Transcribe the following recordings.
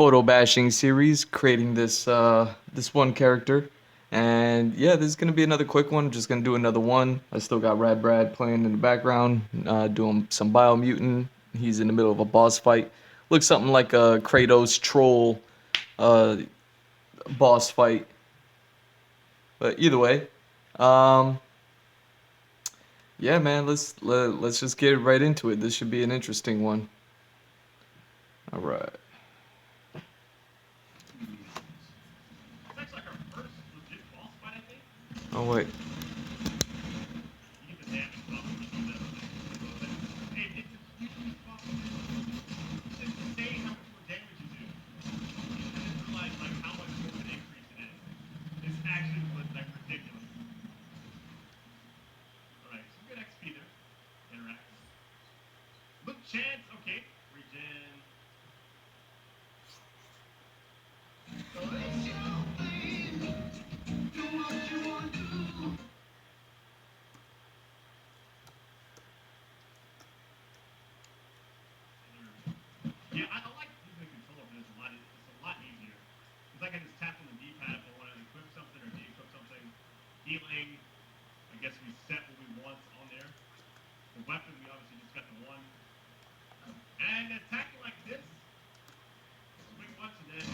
photo bashing series, creating this one character. And yeah, this is gonna be another quick one. Just gonna do another one. I still got Rad Brad playing in the background, doing some Biomutant. He's in the middle of a boss fight. Looks something like a Kratos troll uh, boss fight. But either way, um, yeah, man, let's just get right into it. This should be an interesting one. All right. It's actually like our first legit boss fight, I think. Oh wait. You get the damage buff for some of the hey, it's a huge buff. It's insane how much more damage you do. I didn't realize like how much more of an increase it is. It's actually like ridiculous. Alright, some good XP there. Interact. Look chance, okay. Regen. Yeah, I like using the controller for this a lot. It's a lot easier. Because I can just tap on the D-pad if I want to equip something or de-equip something. Healing. I guess we set what we want on there. The weapon, we obviously just got the one. And attacking like this. Swing once and then.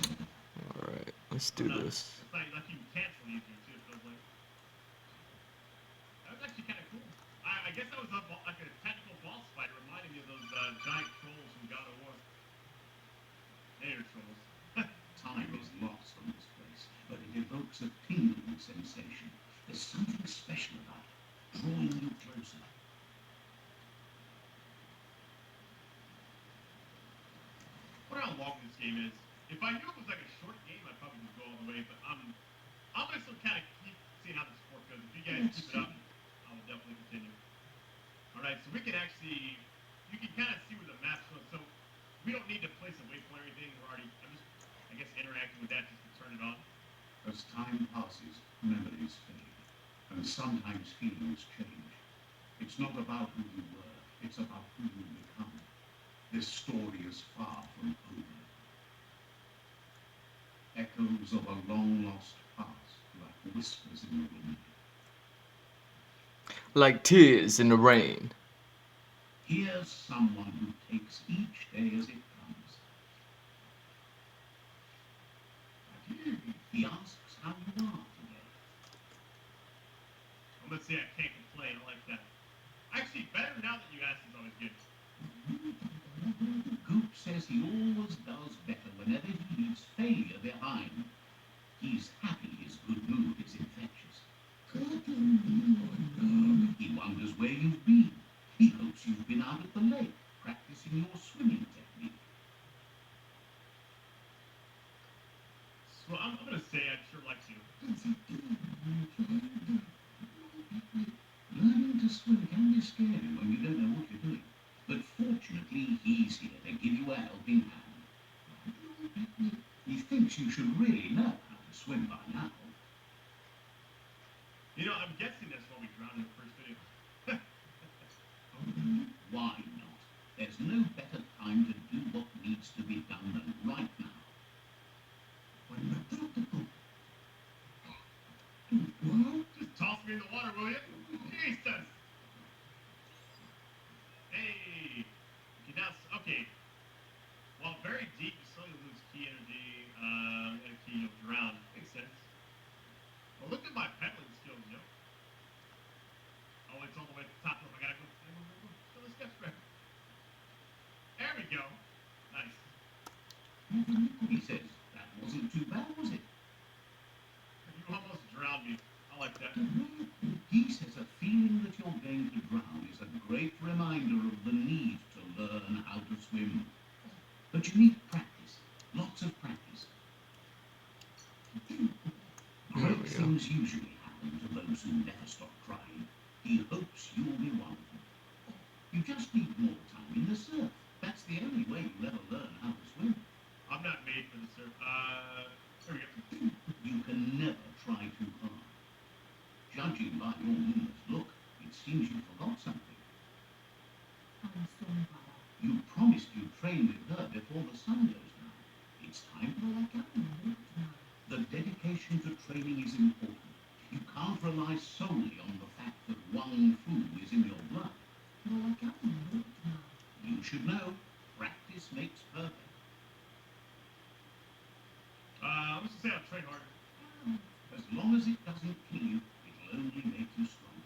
All right. Let's do No, this. it's like you can cancel easier too, it feels like. That was actually kind of cool. I guess that was like a technical boss fight. It reminded me of those giant trolls from God of War. They are trolls. Time is lost on this place, but it evokes a tingling sensation. There's something special about it, drawing you closer. I wonder how long this game is. If I knew it was like a short game, I'd probably just go all the way. But I'm gonna still kind of keep seeing how the sport goes. If you guys keep it up, I will definitely continue. All right, so we can actually, you can kind of see where the map's going. So we don't need to place a waypoint or anything. I'm just, I guess, interacting with that just to turn it on. As time passes, memories fade, and sometimes feelings change. It's not about who you were, it's about who you become. This story is far from over. Echoes of a long-lost past, like whispers in the wind. Like tears in the rain. Here's someone who takes each day as it comes. He asks how you are today. Well, let's see, I can't complain. I like that. Actually, better now that you asked is always good. Goop says he always does better whenever he leaves failure behind. He's happy his good mood is infectious. He wonders where you've been. He hopes you've been out at the lake, practicing your swimming technique. So I'm gonna say I'd sure like to. Learning to swim can be scary when you don't know what you're doing. But fortunately, he's here to give you a helping hand. He thinks you should really know how to swim by now. You know, I'm guessing that's why we drowned in the first video. Why not? There's no better time to do what needs to be done than right now. Just toss me in the water, will you? Jesus! Hey! Okay, now, okay. While very deep, you slowly lose key energy, and key, you'll drown. Makes sense. Well, look at my pedaling skills, yo. Oh, it's all the way at the top. I gotta go. Go the steps back. There we go. Nice. He says, that wasn't too bad, was it? You almost drowned me. I like that. He says a feeling that you're going to drown is a great reminder of the need to learn how to swim. But you need practice, lots of practice. Great things usually happen to those who never stop trying. He hopes you'll be one of them. You just need more time in the surf. That's the only way you'll ever learn how to swim. I'm not made for the surf. There we go. You can never try too hard. Judging by your luminous look, it seems you forgot something. I'm sorry, Papa. You promised you'd train with her before the sun goes down. It's time dedication to training is important. You can't rely solely on the fact that one fu is in your blood. You should know, practice makes perfect. I'm just gonna say I'll train harder. As long as it doesn't kill you, it'll only make you stronger.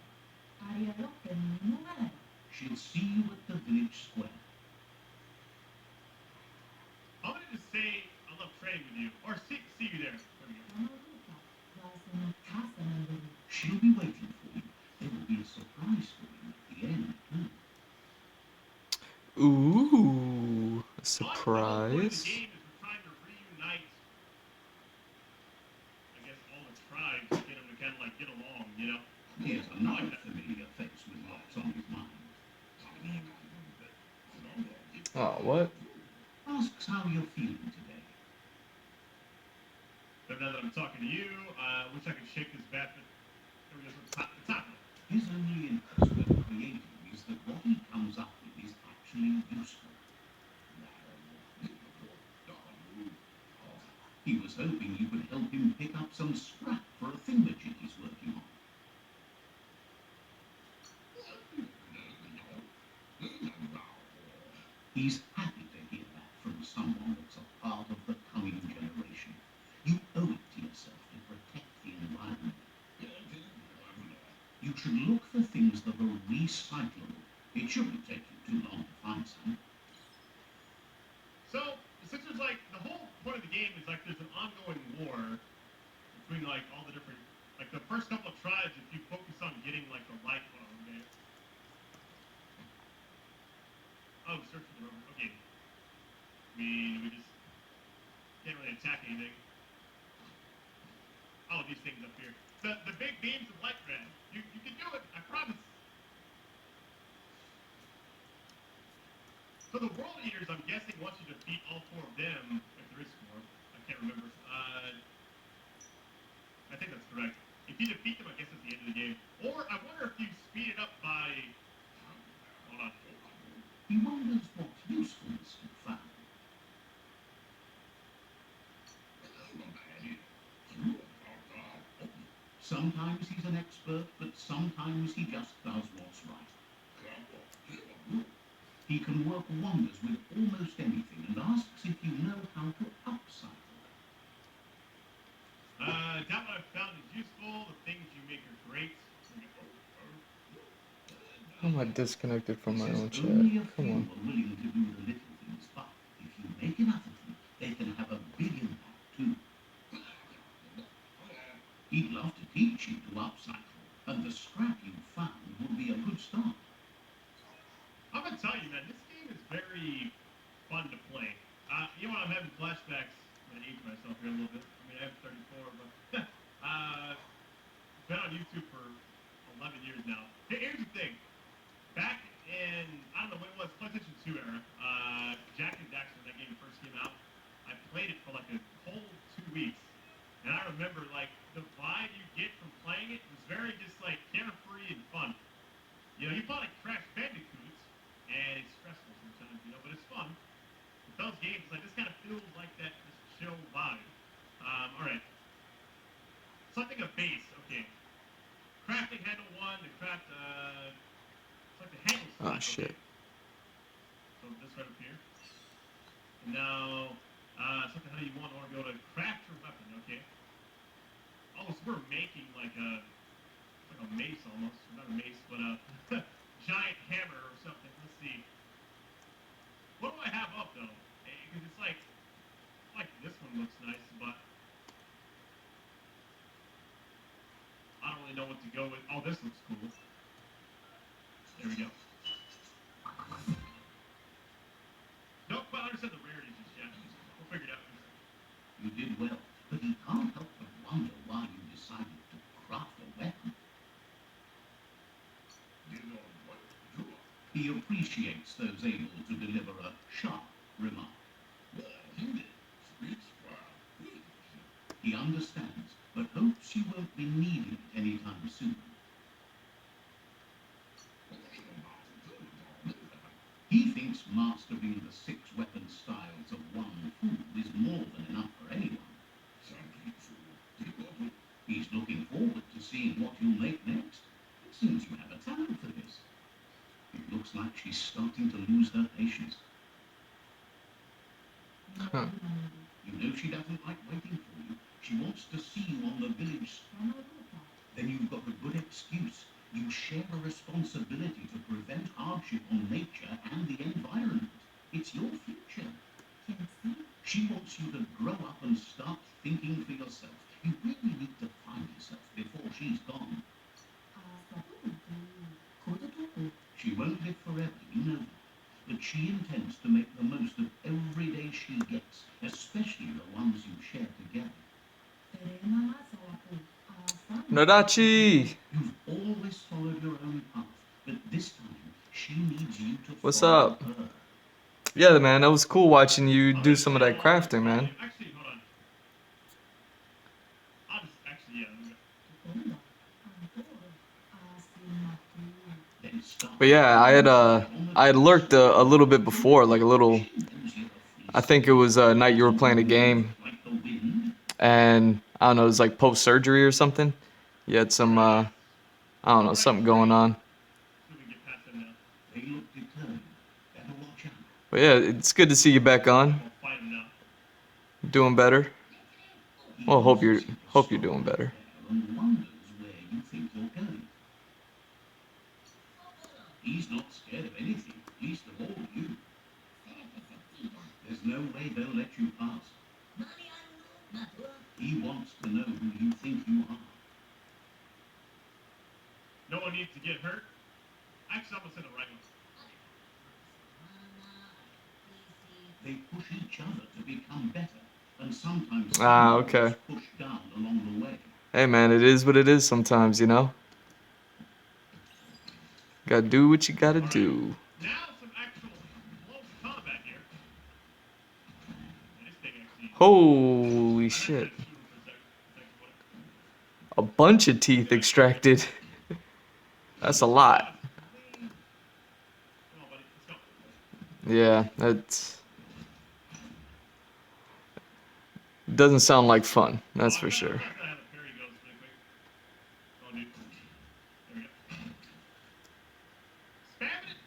She'll see you at the village square. I'm gonna just say I love training with you, or see you there. There we go. She'll be waiting for you. There will be a surprise for you at the end, too. Ooh, a The whole point of the surprise. game is we're trying to reunite, I guess, all the tribes to get them to kind of like get along, you know? Here's another familiar face with lots on his mind. Oh, what? Asks how you're feeling today. But now that I'm talking to you, I wish I could shake this bat, but there we go. The top one. His only interest when creating is that what he comes up with is actually useful. He was hoping you could help him pick up some scrap for a thingamajig he's working on. He's happy to hear that from someone that's a part of the coming generation. You owe it to yourself to protect the environment. You should look for things that are recyclable. It shouldn't take you too long to find some. So, since there's like, the whole point of the game is like there's an ongoing war between like all the different, like the first couple of tribes, if you focus on getting like the light one, okay? Oh, search for the rubber. Okay. We just can't really attack anything. Oh, these things up here. The big beams of light red. You can do it, I promise. So the World Eaters, I'm guessing, once you defeat all four of them, if there is four, I can't remember. I think that's correct. If you defeat them, I guess it's the end of the game. Or I wonder if you speed it up by. Hold on. He wonders what usefulness you found. Sometimes he's an expert, but sometimes he just does what's right. He can work wonders with almost anything and asks if you know how to upcycle. Doubt what I've found is useful. The things you make are great. How am I disconnected from my He own says chat? only a few Come on. are willing to do the little things, but if you make enough of them, they can have a big impact too. He'd love to teach you to upcycle, and the scrap you found would be a good start. I'm gonna tell you, man, this game is very fun to play. You know what? I'm having flashbacks. I'm gonna age myself here a little bit. I mean, I'm 34, but been on YouTube for 11 years now. Here's the thing. Back in, I don't know when it was, PlayStation 2 era, Jack and Daxter, when that game first came out, I played it for like a whole 2 weeks. And I remember, like, the vibe you get from playing it was very just, like, carefree and fun. You know, you play like Crash Bandicoots, and it's stressful sometimes, you know, but it's fun. With those games, like, this kind of feels like that, this chill vibe. Alright. Something of base, okay. Crafting handle 1, the craft, it's like the handle Oh, slot, shit. okay. So this right up here. And now, something how you want to be able to craft your weapon, okay. Oh, so we're making like a mace almost. Not a mace, but a giant hammer or something. Let's see. What do I have up though? Because it's like this one looks nice, but I don't really know what to go with. Oh, this looks cool. There we go. Don't quite understand the rarities just yet. We'll figure it out. You did well, but he can't help but wonder why you decided to craft a weapon. He appreciates those able to deliver a sharp remark. He understands, but hopes you won't be needing it anytime soon. He thinks mastering the 6 weapon styles of one fu is more than enough for anyone. starting to lose her patience. Huh. You know she doesn't like waiting for you. She wants to see you on the village. Then you've got a good excuse. You share a responsibility to prevent hardship on nature and the environment. It's your future. She wants you to grow up and start thinking for yourself. You really need to find yourself before she's gone. She won't live forever, you know that. But she intends to make the most of every day she gets, especially the ones you share together. Nadachi! You've always followed your own path, but this time she needs you to What's follow up? her. Yeah, man, that was cool watching you do some of that crafting, man. Actually, hold on. I'll just actually, yeah. Then start But yeah, I had lurked a little bit before, like a little. I think it was a night you were playing a game, like the wind. and I don't know, it was like post surgery or something. You had some, I don't know, something going on. So we can get past them now. They look determined. Better watch out. But yeah, it's good to see you back on, We'll fight them now. doing better. He Well, hope you're visits you to hope you're stop doing you better. there and wonders where you think you're going. He's not scared of anything, least of all you. There's no way they'll let you pass. He wants to know who you think you are. No one needs to get hurt. Actually, I'm gonna send the right one. They push each other to become better, and sometimes Okay. is pushed down along the way. Hey man, it is what it is sometimes, you know? Gotta do what you gotta do. Now some actual close combat here. And this thing actually. Holy I shit. had to shoot him for a second. A bunch of teeth extracted. That's a lot. Come on, buddy. Let's go. Yeah, that's... Doesn't sound like fun, that's for sure. I'm gonna have a parry goes really quick. Oh, dude. There we go. Spam it.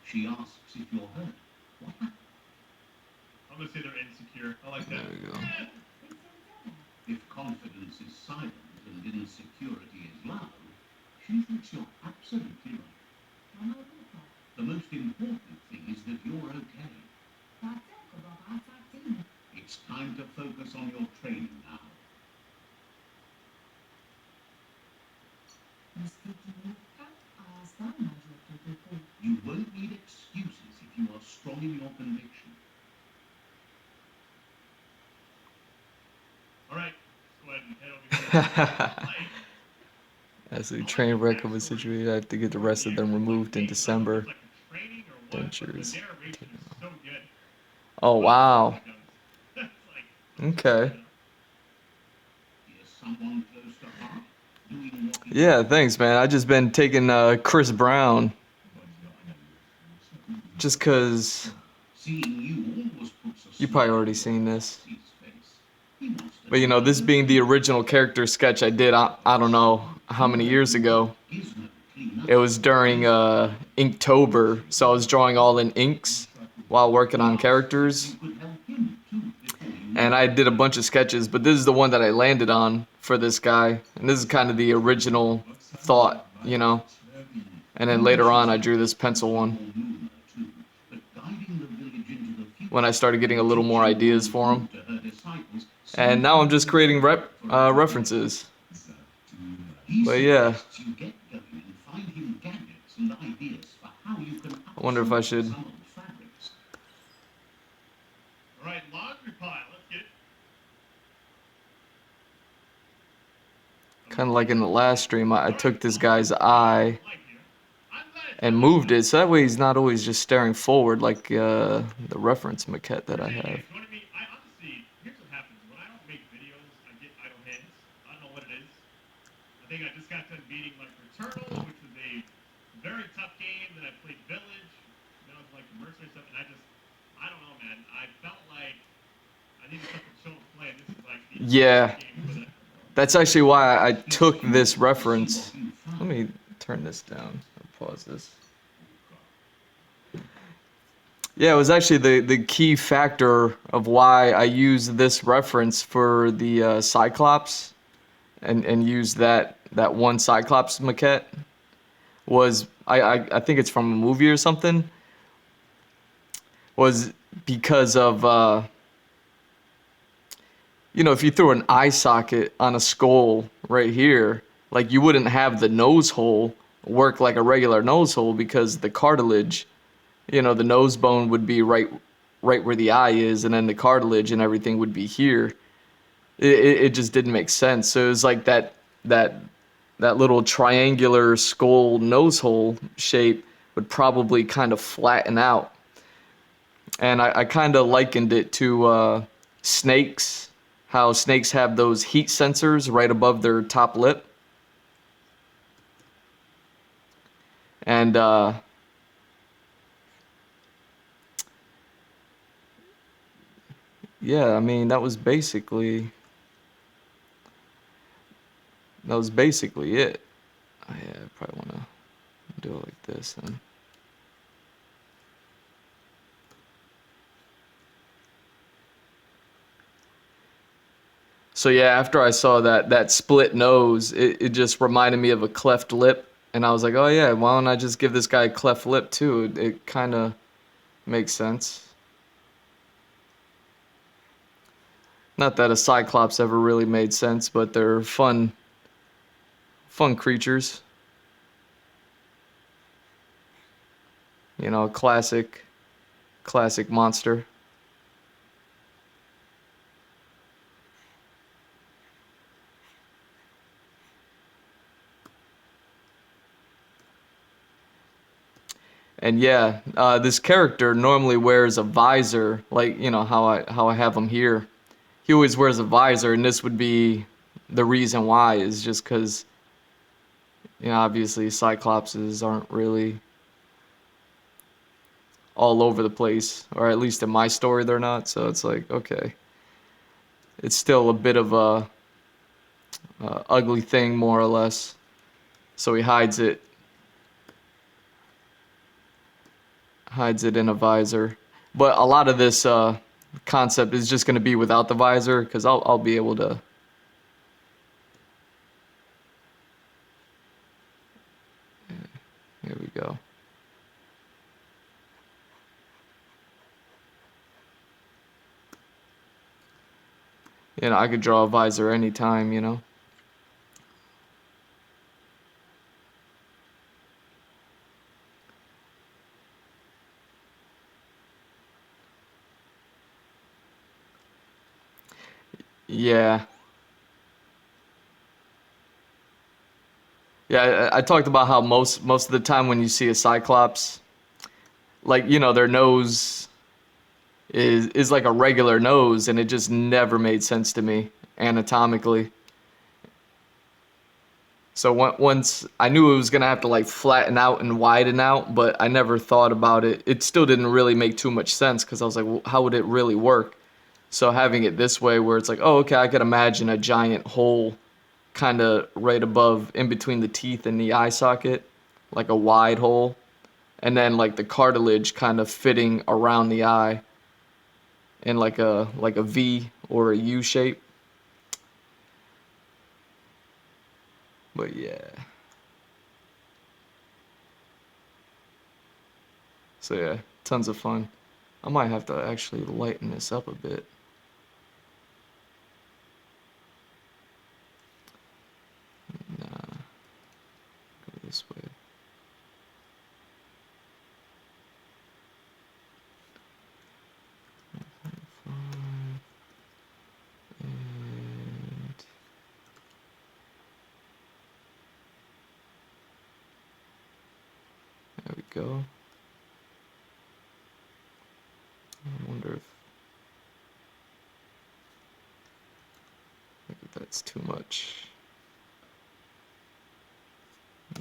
She asks if you're hurt. What happened? I'm gonna say they're insecure. I like There that. we go. If confidence is silent and insecurity is loud, she thinks you're absolutely right. The most important thing is that you're okay. It's time to focus on your training now. You won't need excuses if you are strong in your conviction. All right. Let's go ahead and head over here. As a train wreck of a situation, I have to get the rest of them removed in December. Dentures. Oh, wow. Okay. Is someone close to heart doing what he Yeah, thanks, man. I just been taking Chris Brown. Just cause seeing you always puts a you smile probably already on seen this. his face. He wants to But you know, this being the original character sketch I did, I don't know how many years ago. Gizmo clean up. It was during Inktober, so I was drawing all in inks while working on characters. You could help him too before you know And I did a bunch of sketches, but this is the one that I landed on for this guy. And this is kind of the original thought, you know. And then later on, I drew this pencil one but guiding the village into the future when I started getting a little more ideas for him. to her disciples. And now I'm just creating references. But yeah, Suggests you get going and find him gadgets and ideas for how you can I wonder if I upcycle should some old fabrics. All right, laundry pile. Let's get it. kind of like in the last stream, I took this guy's eye Light here. I'm glad it's and moved it, so that way he's not always just staring forward like the reference maquette that I have. Joining me, I honestly, here's what happens. When I don't make videos, I get idle hands. I don't know what it is. I think I just got done beating like Returnal, which was a very tough game. Then I played Village. Then I was like the Mercenary stuff, and I don't know, man. I felt like I needed something chill to play, and this is like the Yeah, game for that. that's actually why I took this reference. Let me turn this down or pause this. Yeah, it was actually the key factor of why I used this reference for the Cyclops and used that one Cyclops maquette was I think it's from a movie or something, was because of if you threw an eye socket on a skull right here, like you wouldn't have the nose hole work like a regular nose hole because the cartilage, the nose bone would be right where the eye is, and then the cartilage and everything would be here. It just didn't make sense. So it was like that that little triangular skull nose hole shape would probably kind of flatten out. And I kind of likened it to snakes, how snakes have those heat sensors right above their top lip. And yeah, I mean that was basically it. Yeah, I probably want to do it like this and so yeah, after I saw that split nose, it just reminded me of a cleft lip, and I was like, oh yeah, why don't I just give this guy a cleft lip too? It kind of makes sense. Not that a Cyclops ever really made sense, but they're fun creatures. Classic monster. And yeah, this character normally wears a visor, like how I have him here. He always wears a visor, and this would be the reason why is just because obviously Cyclopses aren't really all over the place, or at least in my story they're not. So it's like okay, it's still a bit of a ugly thing more or less. So he hides it in a visor. But a lot of this concept is just going to be without the visor because I'll be able to. Here we go. I could draw a visor anytime. Yeah. Yeah, I talked about how most of the time when you see a Cyclops, like, their nose is like a regular nose, and it just never made sense to me anatomically. So once I knew it was gonna have to like flatten out and widen out, but I never thought about it. It still didn't really make too much sense because I was like, well, how would it really work? So having it this way, where it's like, oh, okay, I could imagine a giant hole, kind of right above, in between the teeth and the eye socket, like a wide hole, and then like the cartilage kind of fitting around the eye in like a V or a U shape. But yeah. So yeah, tons of fun. I might have to actually lighten this up a bit. Nah, go this way. And there we go. I wonder if that's too much.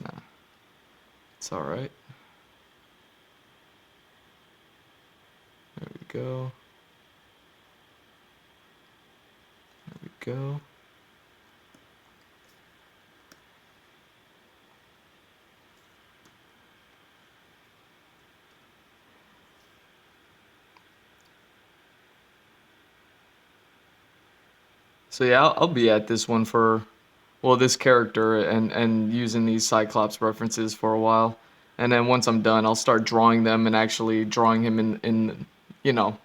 Nah, It's all right. There we go. There we go. So yeah, I'll be at this one for, well, this character and using these Cyclops references for a while, and then once I'm done, I'll start drawing them and actually drawing him in you know,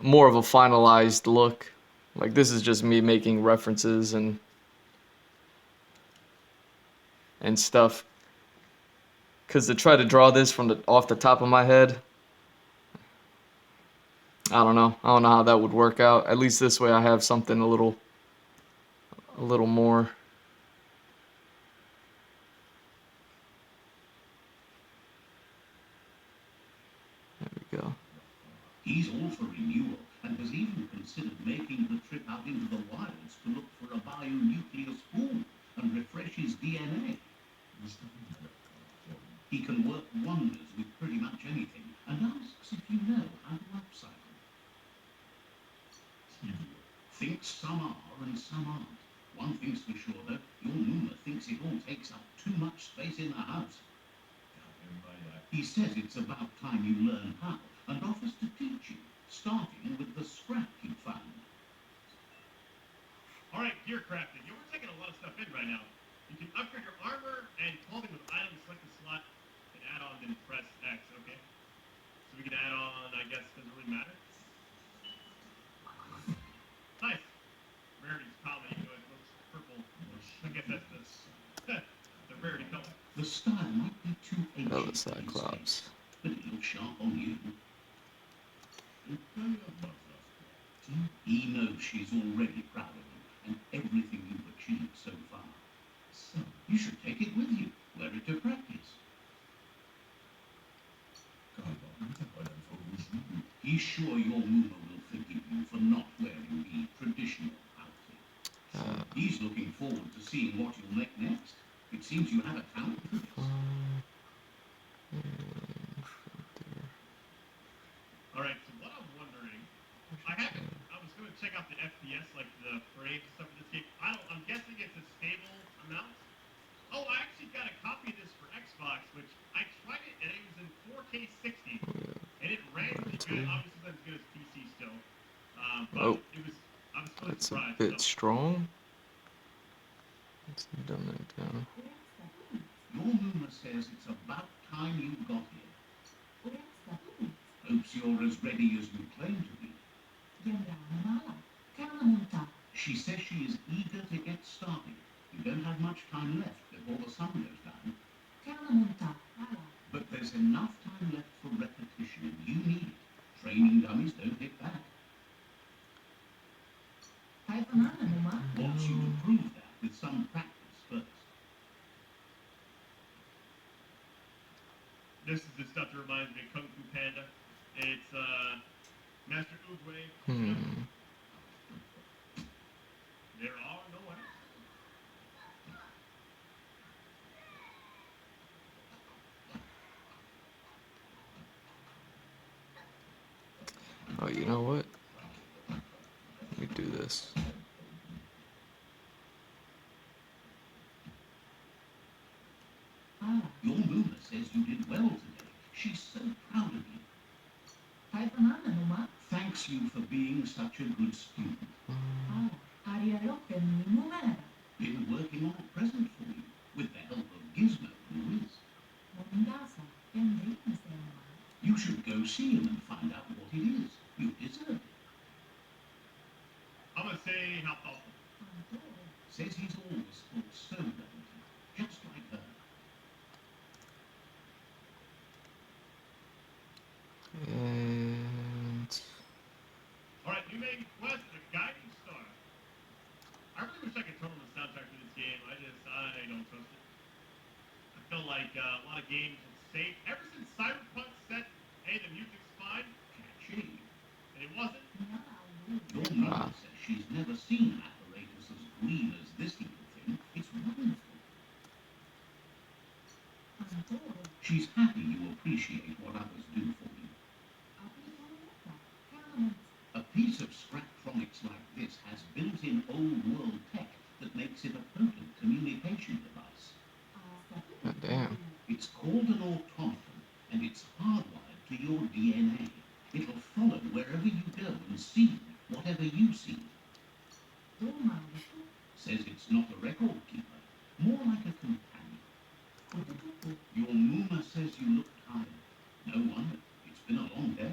more of a finalized look. Like this is just me making references and stuff. Cause to try to draw this from the off the top of my head, I don't know. I don't know how that would work out. At least this way I have something a little more. There we go. He's all for renewal and has even considered making the trip out into the wilds to look for a bionuclear spool and refresh his DNA. He can work wonders with pretty much anything and asks if you know how to upcycle. Thinks some are and some aren't. One thing's for sure though, your Numa thinks it all takes up too much space in the house. He says it's about time you learn how and offers to teach you, starting with the scrap you found. All right, gear crafting. Yeah, we're taking a lot of stuff in right now. You can upgrade your armor and clothing with items. Select the slot and add on, then press X. Okay. So we can add on. I guess doesn't really matter. Nice. Rarity's common. Even though it looks purple. I guess that's the rarity color. The style might be too ancient Oh, the for his Cyclops. taste, but it looks sharp on you. He knows she's already proud of him and everything you've achieved so far. So you should take it with you, wear it to practice. He's sure your Muma will forgive you for not wearing the traditional outfit. He's looking forward to seeing what you'll make next. It seems you have a talent for this. All right. So what I'm wondering, I was going to check out the FPS, like the frames and stuff in this game. I'm guessing it's a stable amount. Oh, I actually got a copy of this for Xbox, which I tried it and it was in 4K 60, and it ran really good. Obviously, not as good as PC still, but Oh, it was. I was really that's a surprised. bit So. strong. Let's dumb that down. Your Muma says it's about time you got here. Hopes you're as ready as you claim to be. She says she is eager to get started. You don't have much time left before the sun goes down. But there's enough time left for repetition, and you need it. Training dummies don't hit back. Wants you to prove that with some practice first. This is the stuff that reminds me of Kung Fu Panda. It's Master Oogway. There are no winners. Oh, you know what? Let me do this. Your Muma says you did well today. She's so proud of you. Thanks you for being such a good student. Been working on a present for you, with the help of Gizmo and Wiz. You should go see him and find out what it is. You deserve it. I'm gonna say how thoughtful. Says he's always thought so well of you, just like her. And All right, new main quest, the Guiding Star. I really wish I could turn on the soundtrack for this game. I don't trust it. I feel like a lot of games have saved ever since Cyberpunk said, "Hey, the music's fine," Catchy. and it wasn't. Your Muma says she's never seen an apparatus as green as this little thing. It's wonderful. DNA. It'll follow wherever you go and see whatever you see. Says it's not a record keeper, more like a companion. Your Muma says you look tired. No wonder. It's been a long day.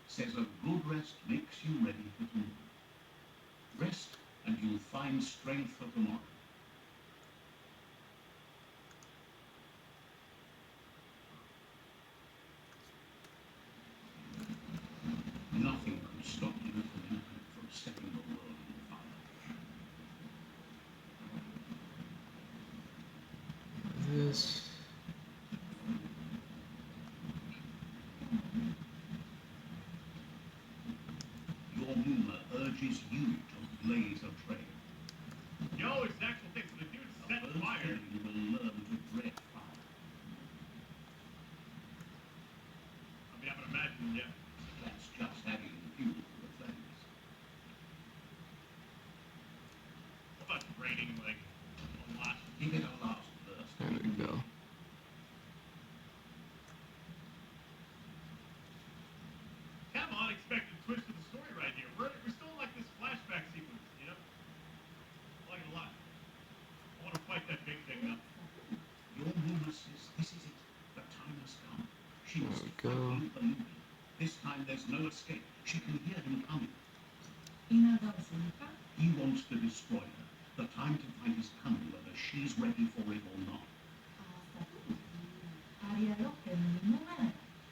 Says a good rest makes you ready for tomorrow. Rest and you'll find strength for tomorrow. Nothing can stop you from setting the world on fire. This. Your Muma urges you to blaze a trail. Yo, it's the actual thing. So the dude set First fire. day you will learn to dread fire. I mean, I would imagine, yeah. That's just adding fuel to the flames. What about raining, like, a lot? Give it a last burst. There we go. Kind of unexpected twist to the story right here. We're still like this flashback sequence, you know? I like it a lot. I want to fight that big thing now. Your Muma says this is it. The time has come. She There must we fight go. you for Luke. This time there's no escape. She can hear him coming. He wants to destroy her. The time to fight is coming, whether she's ready for it or not.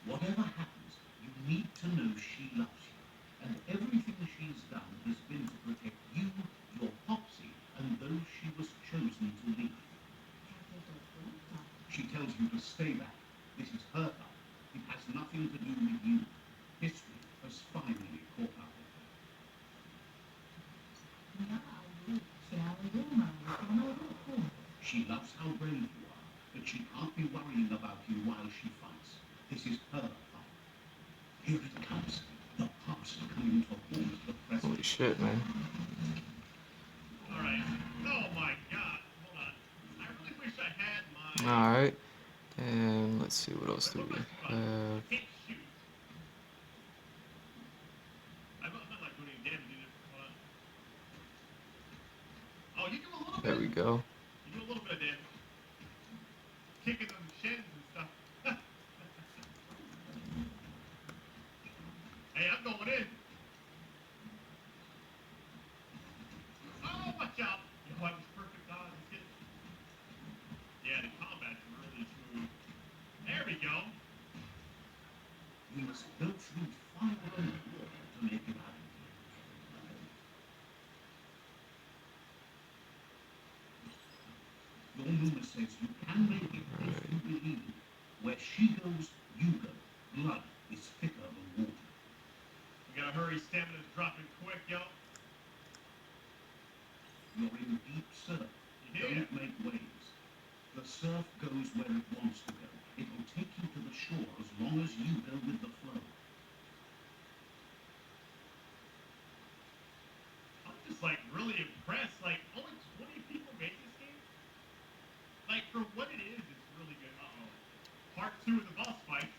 Whatever happens, you need to know she loves you. And everything she's done has been to protect you, your Popsy, and those she was chosen to lead. She tells you to stay back. This is her fight. It has nothing to do with you. History has finally caught up with her. She loves how brave you are, but she can't be worrying about you while she fights. This is her fight. Here it comes. The past coming to haunt the present. Holy shit, man. All right. Oh my God. Hold on. I really wish I had my. Alright. And let's see, what else do we have? I can't shoot. I'm not like doing any damage either. Hold on. Oh, you do a little There bit. we go. You do a little bit of damage. Kicking them shins and stuff. Hey, I'm going in. Oh, watch out. You know, I was perfect on. Yeah, the combat's really smooth. There we go. We must go through fire and water to make it out. Your Muma says you can make it if you believe. Where she goes, you go. Blood is thicker than water. We gotta hurry. Stamina's dropping quick, yo. You're in deep surf. Yeah. Don't make waves. The surf goes where it wants to go. It will take you to the shore as long as you go with the flow. I'm just like really impressed. Like only 20 people made this game. Like for what it is, it's really good. Part 2 of the boss fight.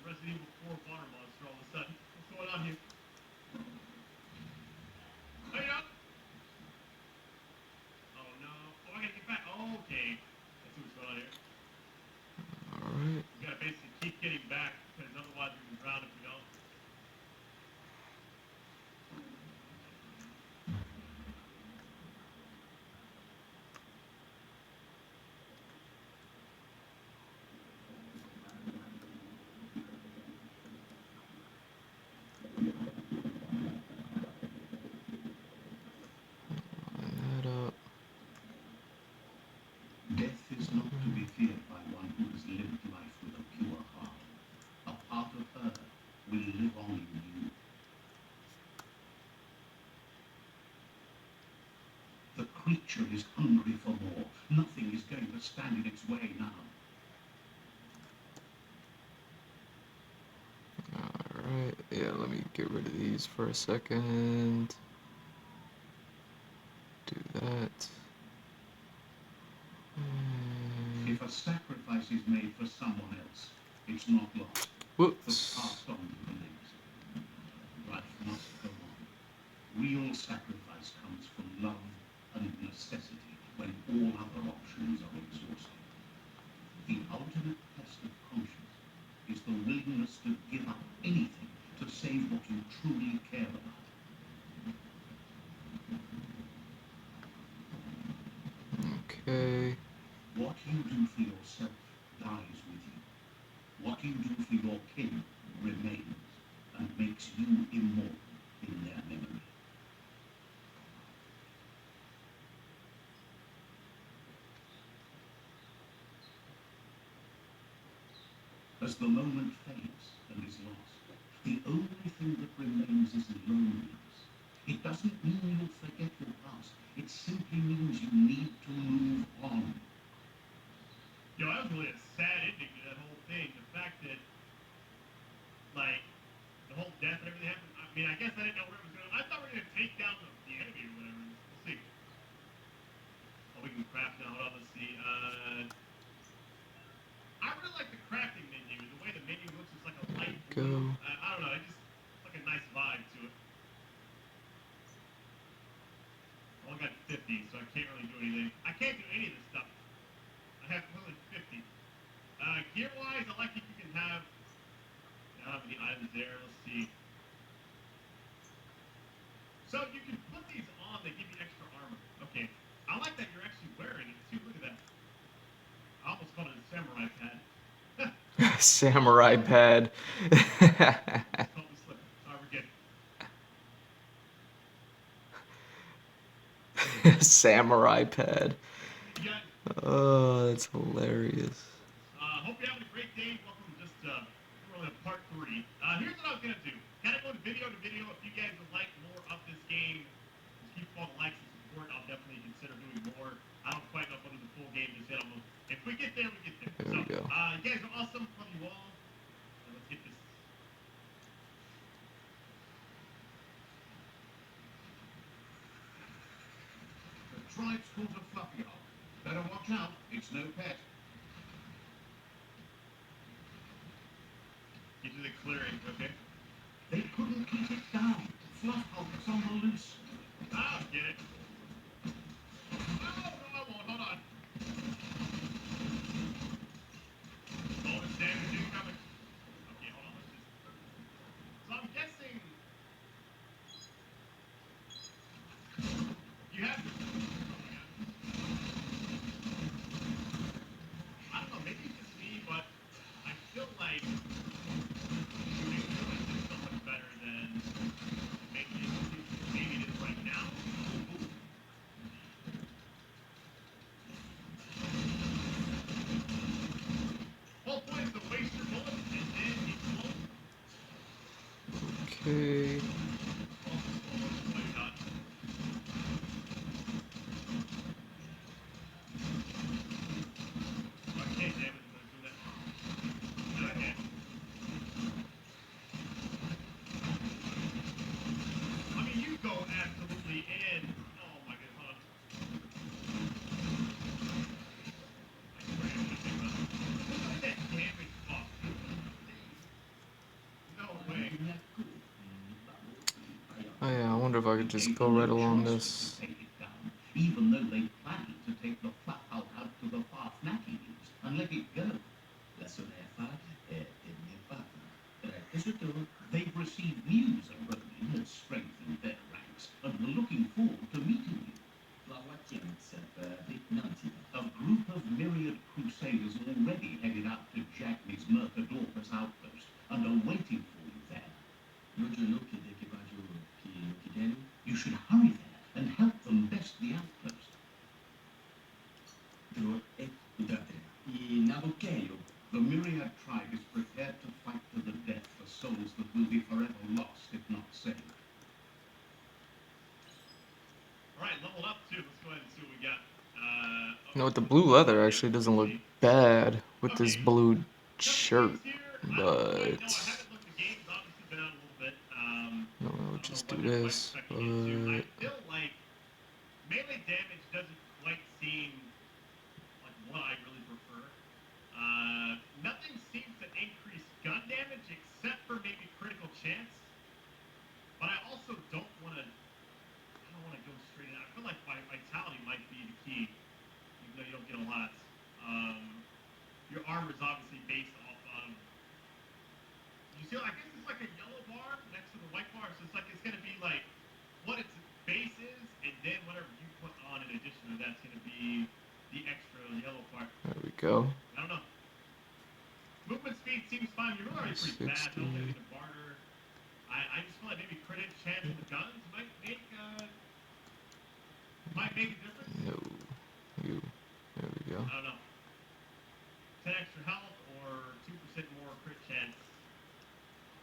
Resident Evil 4 water monster all of a sudden. What's going on here? Hey up! Oh no. Oh, I gotta get back. Oh, okay. I see what's going on here. Alright. We gotta basically keep getting back because otherwise we can drown if we don't. Line that up. Death is not to be feared by one who has lived life with a pure heart. A part of her will live on in you. The creature is hungry for more. Nothing is going to stand in its way now. Alright. Yeah, let me get rid of these for a second. Do that. If a sacrifice is made for someone else, it's not lost. It's Whoops. passed on to the next. Life must go on. Real sacrifice comes from love and necessity when all other options are exhausted. The ultimate test of conscience is the willingness to give up anything to save what you truly care about. Okay. What you do for yourself dies with you. What you do for your kin remains and makes you immortal in their memory. As the moment fades and is lost, the only thing that remains is loneliness. It doesn't mean you'll forget your past. It simply means you need to move on. Yo, that was really a sad ending to that whole thing. The fact that, like, the whole death and everything happened. I mean, I guess I didn't know where it was going. I thought we were going to take down the enemy or whatever. We'll see. Oh, we can craft now. Hold on, let's see. I really like the crafting menu. The way the menu looks is like a light blue. Go. I don't know. It just like a nice vibe to it. I only got 50, so I can't really do anything. I can't do any of this stuff. I have only 50. Gear-wise, I like if you can have. I don't have any items there. Let's see. So you can put these on. They give you extra armor. Okay. I like that you're actually wearing it. See, look at that. I almost called it a samurai pad. Samurai pad. It's called the slipper. Sorry, we're good. Samurai pad. You guys, Oh, that's hilarious. hope you're having a great day. Welcome to just we're on part 3. Here's what I was gonna do. Kind of go to video to video. If you guys would like more of this game, just keep all the likes and support. I'll definitely consider doing more. I don't quite know if I'll do the full game just yet. If we get there, we get there. There we go. You guys are awesome. Love you all. Let's get this. The tribe's called a fluffy hog. Better watch out, it's no pet. Get to the clearing, okay? They couldn't keep it down. Fluff Hulk's on the loose. Ah, get it. Oh, no, I won't. Hold on. Bonus damage incoming. Okay, hold on. Let's just. So I'm guessing. You have. Oh my god. I don't know. Maybe it's just me, but I feel like shooting through it is so much better than maybe it is right now. Whole point is to waste your bullets and then explode. Okay. Okay, damn it, I'm gonna do that. Okay. I mean, you go absolutely in. Oh my god, hold on. I swear I'm gonna take that. Look at that damage off. No way. Oh yeah, I wonder if I could just go right along this. Take it down, even though they planned to take the flat Hulk out to the far Fnacky used and let it go. La sorella è il mio partner. Questo They've received news of Ronin has strengthened their ranks and were looking forward to meeting you. la Wakianza Nanti. A group of myriad crusaders already headed out to Jagni's Mercadorpus outpost and are waiting for you there. Non giorno che l'equipaggio che lo chiedendo. You should hurry there and help them best the outpost. Dro e udate. I Nabokeio. The myriad tribe is prepared to fight to the death for souls that will be forever lost if not saved. Alright, leveled up too. Let's go ahead and see what we got. You know what? The blue leather actually doesn't look bad with this blue shirt, but no, we'll just do this. I feel like melee damage doesn't quite seem like what I really prefer. armor is obviously based off of. You see, I guess it's like a yellow bar next to the white bar, so it's like it's gonna be like what its base is, and then whatever you put on in addition to that's gonna be the extra yellow part. There we go. I don't know. Movement speed seems fine. You're already pretty fast. I don't think I need to barter. I just feel like maybe credit chance with the guns might make a difference. No. You. There we go. I don't know. 10 extra health or 2% more crit chance.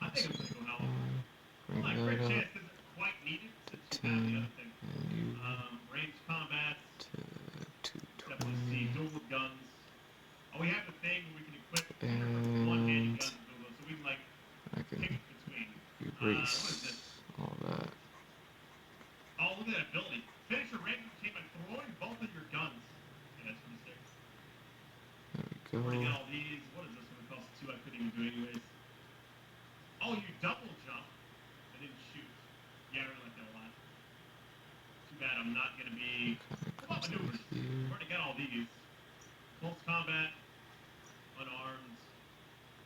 I think I'm gonna go health. Bring Well, crit that up chance isn't quite needed to since you have the 10. other thing. And you Range combat. to Definitely see 220. dual with guns. Oh, we have the thing where we can equip And one-handed guns with dual, so we can like I can pick between. What is this? erase all that. Oh, look at that ability. Finish your range routine by throwing both of your guns. Yeah, that's pretty sick. There we Where to go. get all these? What is this one? It costs 2. I couldn't even do anyways. Oh, you double jump and then shoot. Yeah, I really like that a lot. Too bad I'm not gonna be. Kind What of about comes maneuvers? out here. Where to get all these? Close combat, unarmed.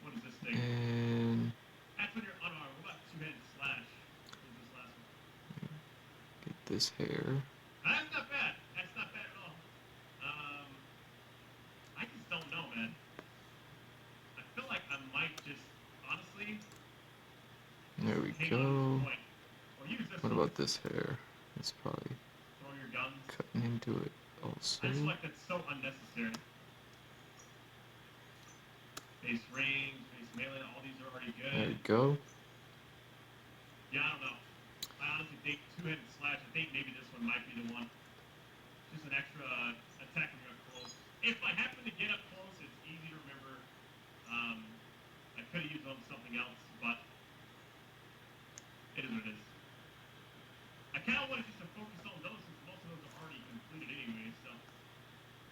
What is this thing? And That's when you're unarmed. What about two-handed slash? What is this last one? get this hair. That's not bad. That's not bad at all. I just don't know, man. I feel like I might just, honestly, There we hang on to go. this point. Or use this What one. about this hair? It's probably Throw your guns. cutting into it also. I just feel like that's so unnecessary. Base range, base melee, all these are already There good. we go. Yeah, I don't know. I honestly think two-handed slash, I think maybe this one might be the one. Just an extra attack when you're up close. If I happen to get up close, it's easy to remember. I could have used on something else, but it is what it is. I kind of wanted just to focus on those since most of those are already completed anyway, so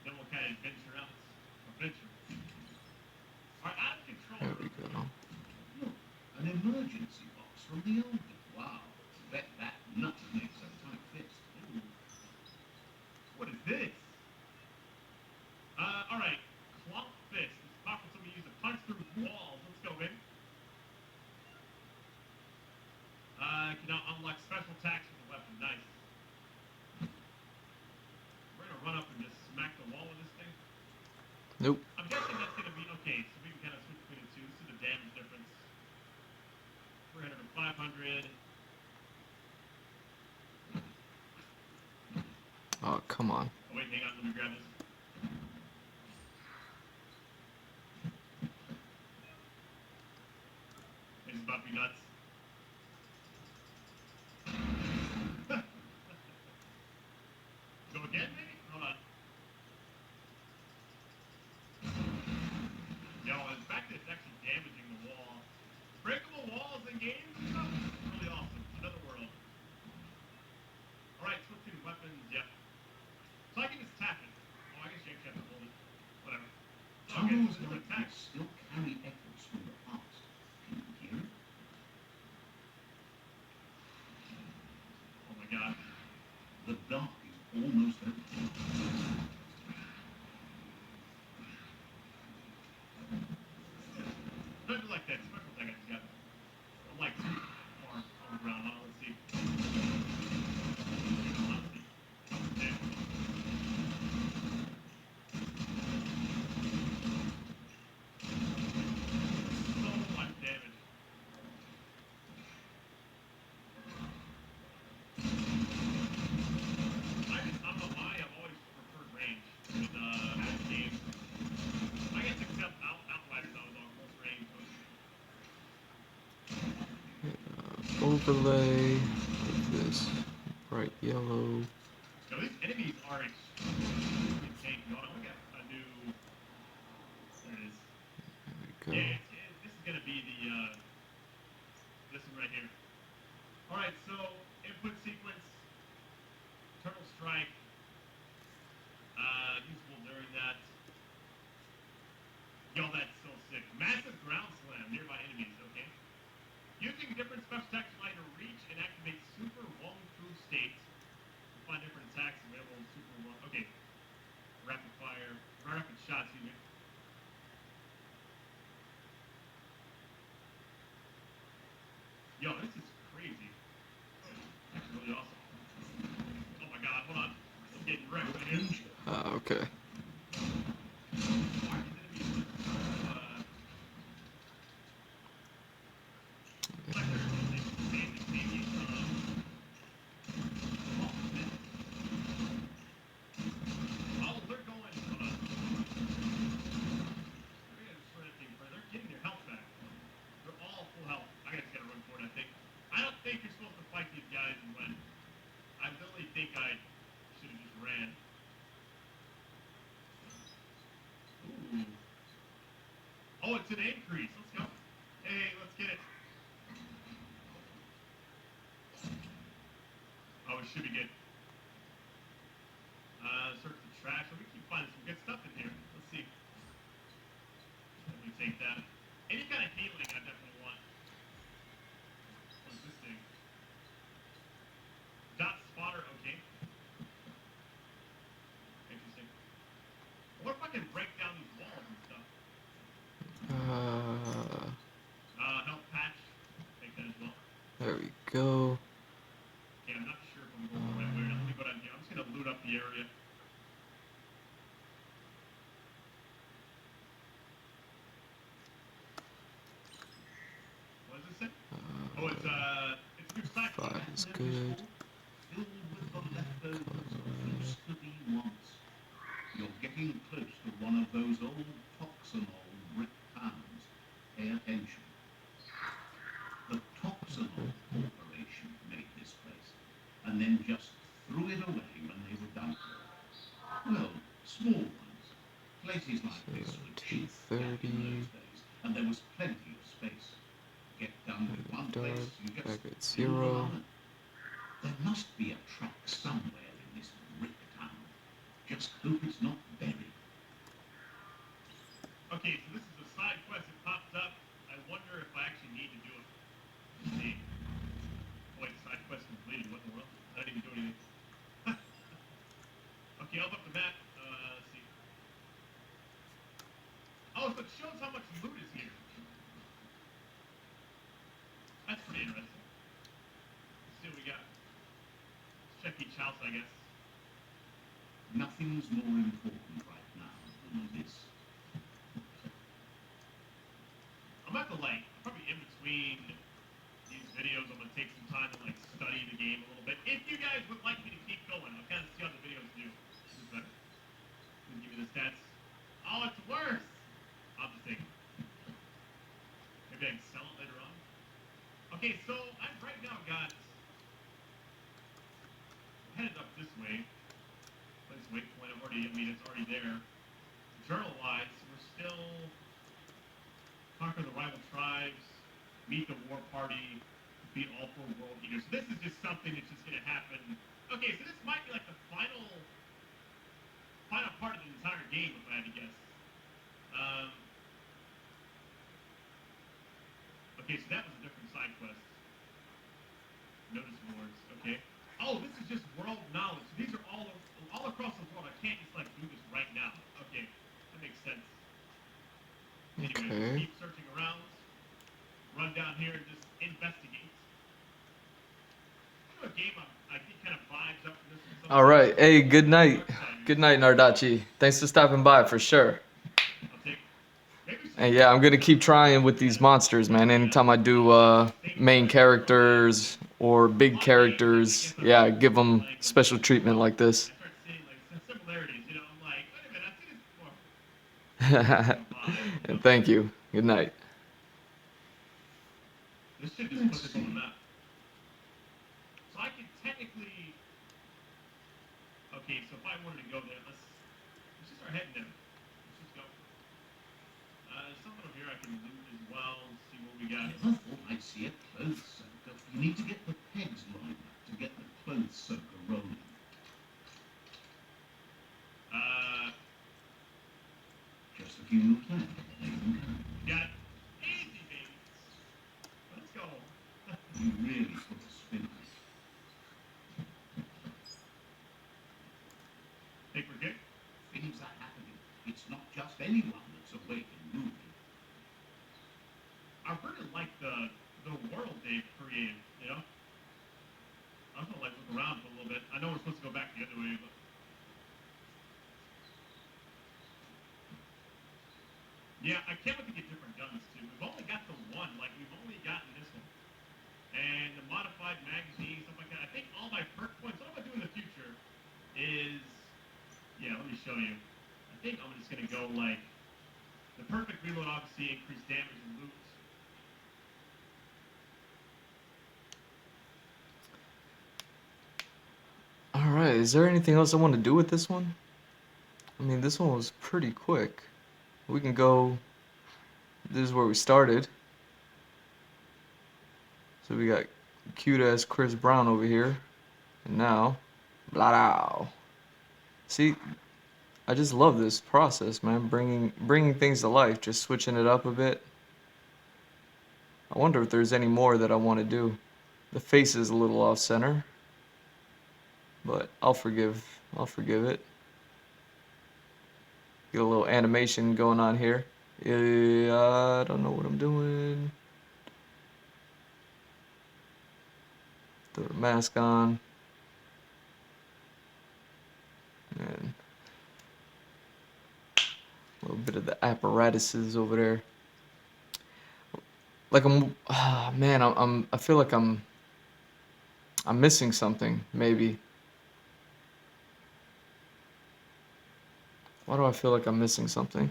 then we'll kind of venture out. Adventure. Alright, out of control. There we go. Look, an emergency box from the old. Wow, bet that nut makes a tight fist. Ooh. What is this? Alright. Clock fist. It's powerful somebody use to punch through walls. Let's go in. Can now unlock special attacks with the weapon. Nice. We're gonna run up and just smack the wall with this thing. Nope. I'm guessing that's gonna be okay, so we can kind of switch between the two. See the damage difference. 300 and 500. Oh, come on. Oh wait, hang on, let me grab this. This is about to be nuts. Go again, maybe? Hold on. Yo, the fact that it's actually damaging the wall. Breakable walls in games and stuff? Really awesome. Another world. Alright, switch between weapons, yeah. So I can just tap it. Oh, I guess you actually have to hold it. Whatever. Tunnels Okay, so like it's attack. this still carry echoes from the past. Can you hear it? Oh my god. The dark is almost over. Nothing like that special thing I just got. I'm like too far on the ground. Let's see. Let's see. Damn. So much damage. I don't know why I've always preferred range in games. I guess except Outriders, I was on close range. Overlay with this bright yellow. So these enemies are extremely insane. You want to look at a new. There it is. There we go. Yeah, this is gonna be the this one right here. All right, so input sequence, turtle strike, usable during that. Yo, that's so sick. Massive ground slam nearby enemies. Okay. Using different special attacks allow you to reach and activate super walkthrough states. Find different attacks available in super walk. Okay. Rapid fire, rapid shot. Excuse me. Okay. Oh, they're going. They're getting their health back. They're all full health. I just gotta run for it, I think. I don't think you're supposed to fight these guys and win. I really think I should have just ran. Ooh. Oh, it's an increase. Let's go. Hey, let's get it. Oh, it should be good. Search the trash. We keep finding some good stuff in here. Let's see. Let me take that. Any kind of healing I definitely want. What is this thing? Dot spotter, okay. Interesting. What if I can break down these walls and stuff? Health patch. Take that as well. There we go. Okay, I'm not sure if I'm going the right way. Let me go down here. I'm just gonna loot up the area. What does it say? Oh, it's a good Cyclops. 5 is good. Filled with the leftovers of used to be once. You're getting close to one of those old toxinol brick towns. Pay attention. The Toxinol Corporation made this place, and then just threw it away when they were done for. Well, small ones. Places like this were cheap back in those days, and there was plenty of space. Get done with one place, you just Back at build 0. another. There must be a track somewhere in this brick town. Just hope it's not buried. Okay, so this is a side quest that popped up. I wonder if I actually need to do it. Let's see. Wait, side quest completed. What in the world? I didn't even do anything. Okay, I'll up the map. Let's see. Oh, so it shows how much loot is here. That's pretty interesting. Let's see what we got. Let's check each house, I guess. Nothing's more important right now than this. I'm about to probably in between these videos, I'm gonna take some time to study the game a little bit. If you guys would like me to keep going, I'll kind of see how the videos do. This is better. Give me the stats. Oh, it's worse. I'll just take it. Maybe I can sell it later on. Okay, so I've right now got headed up this way. Place waypoint. It's already there. Journal-wise, we're still conquer the rival tribes, meet the war party, beat all 4 world eaters. So this is just something that's just gonna happen. Okay, so this might be like the final part of the entire game, if I had to guess. Okay, so that was a different side quest. Notice boards. Okay. Oh, this is just world knowledge. So these are all across the world. I can't just do this right now. Okay, that makes sense. Anyway, Okay. keep searching around. Run down here and just investigate. You know, a game I get kind of vibes up to this one. All right. Hey, good night. Good night, Nardachi. Thanks for stopping by for sure. I'll take maybe some And yeah, I'm gonna keep trying with these monsters, man. Anytime I do main characters or big characters, yeah, give them special treatment like this. I start seeing some similarities. You know, I'm like, wait a minute, I've seen this before. And thank you. Good night. This should just put this on the map. So I could technically. Okay, so if I wanted to go there, let's just start heading there. Let's just go. Something over here I can loot as well. See what we got. I never thought I'd see a clothes soaker. You need to get the pegs lined up to get the clothes soaker rolling. Just a few moves left. Got it. Easy, baby. Let's go. You really put a spin on it. Think we're good? Things are happening. It's not just anyone that's awake and moving. I really like the world they've created, you know? I'm gonna look around for a little bit. I know we're supposed to go back the other way, but Yeah, I can't wait to get different guns too. We've only got the one. Like we've only gotten this one, and the modified magazine stuff like that. I think all my perk points. What I'm gonna do in the future is, yeah, let me show you. I think I'm just gonna go like the perfect reload. Obviously, increase damage and loot. All right, is there anything else I want to do with this one? I mean, this one was pretty quick. We can go. This is where we started. So we got cute ass Chris Brown over here, and now, blah. See, I just love this process, man. Bringing things to life, just switching it up a bit. I wonder if there's any more that I want to do. The face is a little off center, but I'll forgive. I'll forgive it. Get a little animation going on here. Yeah, I don't know what I'm doing. Throw the mask on. And a little bit of the apparatuses over there. Like man, I feel like I'm missing something, maybe. Why do I feel like I'm missing something?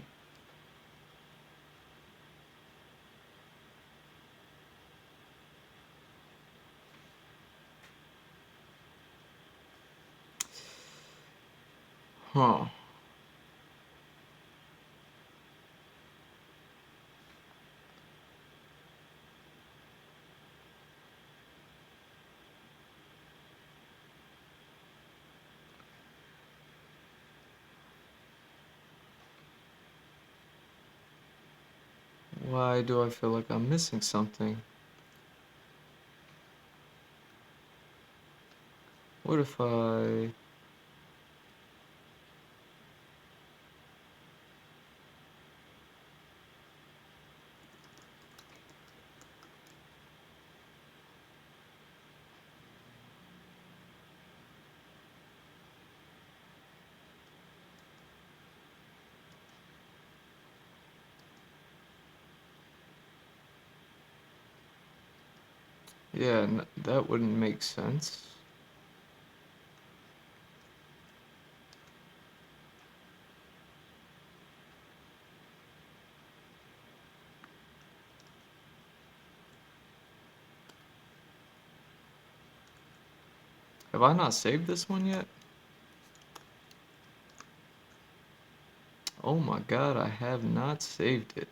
Huh. Why do I feel like I'm missing something? What if I... Yeah, that wouldn't make sense. Have I not saved this one yet? Oh my god, I have not saved it.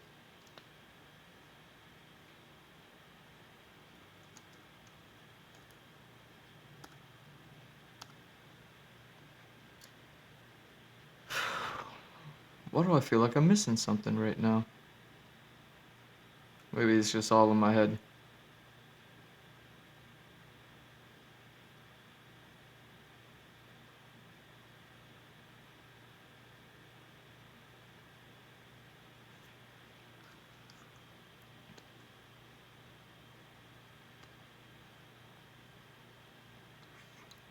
Why do I feel like I'm missing something right now? Maybe it's just all in my head.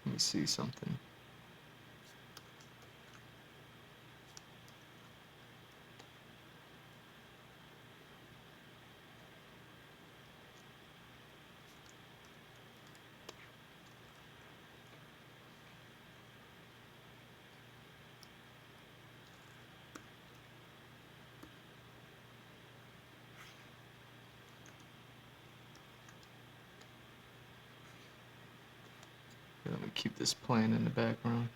Let me see something. Let me keep this playing in the background.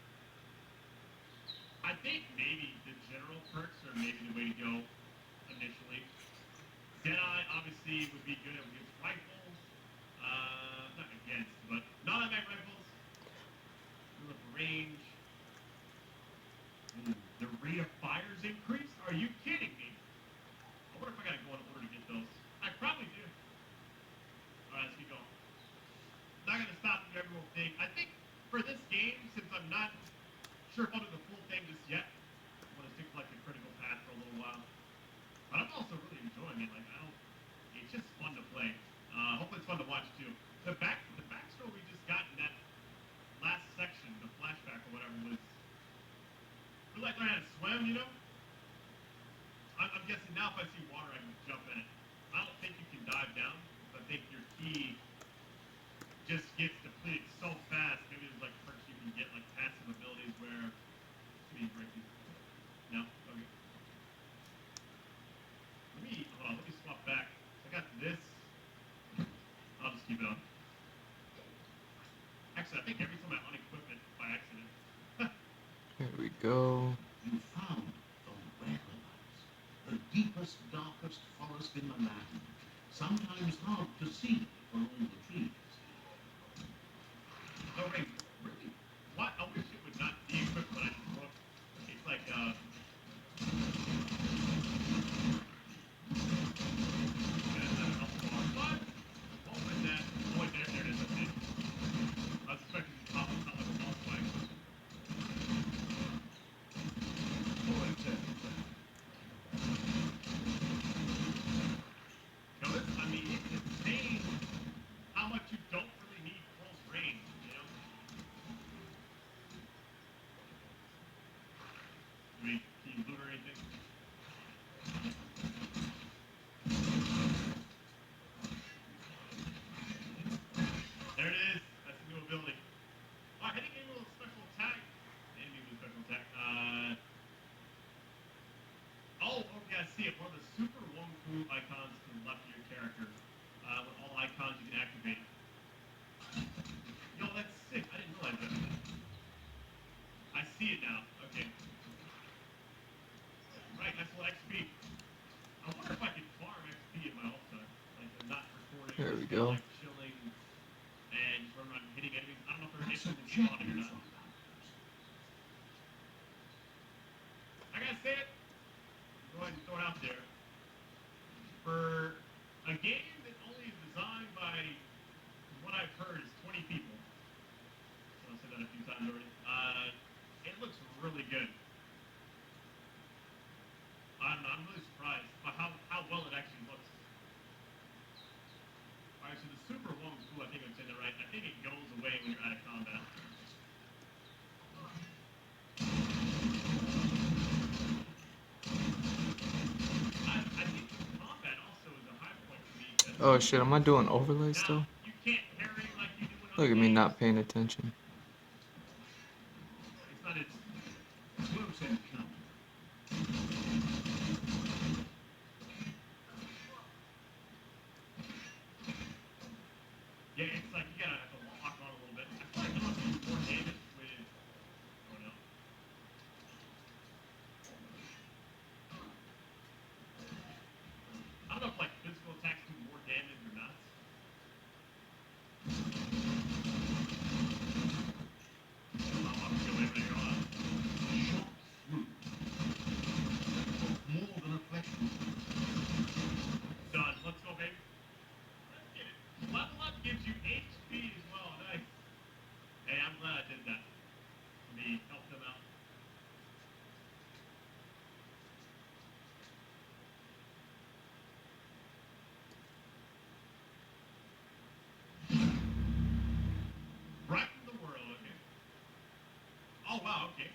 I think maybe the general perks are maybe the way to go initially. Deadeye obviously would be good against rifles. Not against, but non-automatic rifles. Look range. Ooh, the rate of fires increase? Are you kidding me? I wonder if I gotta go in order to get those. I probably do. Alright, let's keep going. Not gonna stop and do every little thing. I think for this game, since I'm not sure if I'll do the full thing just yet, I'm gonna stick to like the critical path for a little while. But I'm also really enjoying it. Like I don't, it's just fun to play. now if I see water, I can jump in it. I don't think you can dive down. I think your key just gets depleted so fast. Maybe there's like perks you can get, like passive abilities where you break these. No? Okay. Hold on, let me swap back. I got this. I'll just keep it on. Actually, I think every time I unequip it by accident. Here we go. You found the whereabouts, the deepest, darkest forest in the land, sometimes hard to see for all the trees. Oh, wait, really? What? I wish it would not de-equip when I look. It's like, what? What was that? Oh, wait, there it is. Okay. I was expecting to pop up like a ball flag. Notice, I mean, it's insane how much you don't really need close range, you know? Can you loot or anything? There it is. That's the new ability. Oh, hitting enemy with special attack. Enemy with special attack. Okay, I see it. One of the super Wonku icons to the left of your character. With all icons you can activate. Yo, that's sick. I didn't realize that. I see it now. Okay. Right, nice little XP. I wonder if I could farm XP in my off time. Like, not recording. There we just kinda, go. like, chilling and just run around hitting enemies. I don't know if they're That's a instantly spawning or genuine not. fun. I gotta say it. Go ahead and throw it out there. For a game that only is designed by, from what I've heard, is 20 people. So I've said that a few times already. It looks really good. I'm really surprised by how well it actually looks. Alright, so the super one was cool. I think I'm saying that right. I think it goes away when you're out of combat. I think combat also is a high point for me. Oh shit, am I doing overlay Now, still? you can't parry like you do in Look other at me games. not paying attention. It's not its. Close encounter. Yeah, it's like you gotta have to lock on a little bit. I feel like I'm gonna do more damage with. Oh no. I don't know if like physical attacks do more damage or not. I'm just gonna wait for you to go on. Shot through. More than a flesh wound. Done. Let's go, baby. Let's get it. Level up gives you HP as well. Nice. Hey, I'm glad I did that. Let me help them out. Brighten the world, okay. Oh wow, okay.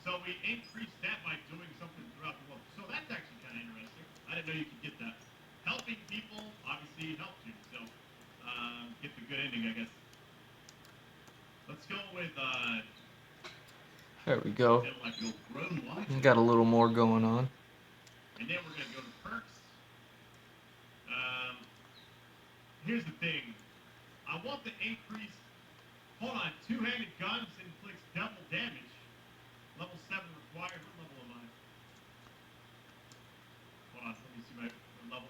So we increased that by doing something throughout the world. So that's actually kind of interesting. I didn't know you could get that. Helping people obviously helps you. So get the good ending, I guess. Let's go with There we go. then like You've grown lighter. Got a little more going on. and then we're gonna go to perks. Here's the thing. I want the increase. Hold on, two-handed guns inflicts double damage. Level 7 required. What level am I? Hold on, let me see my level.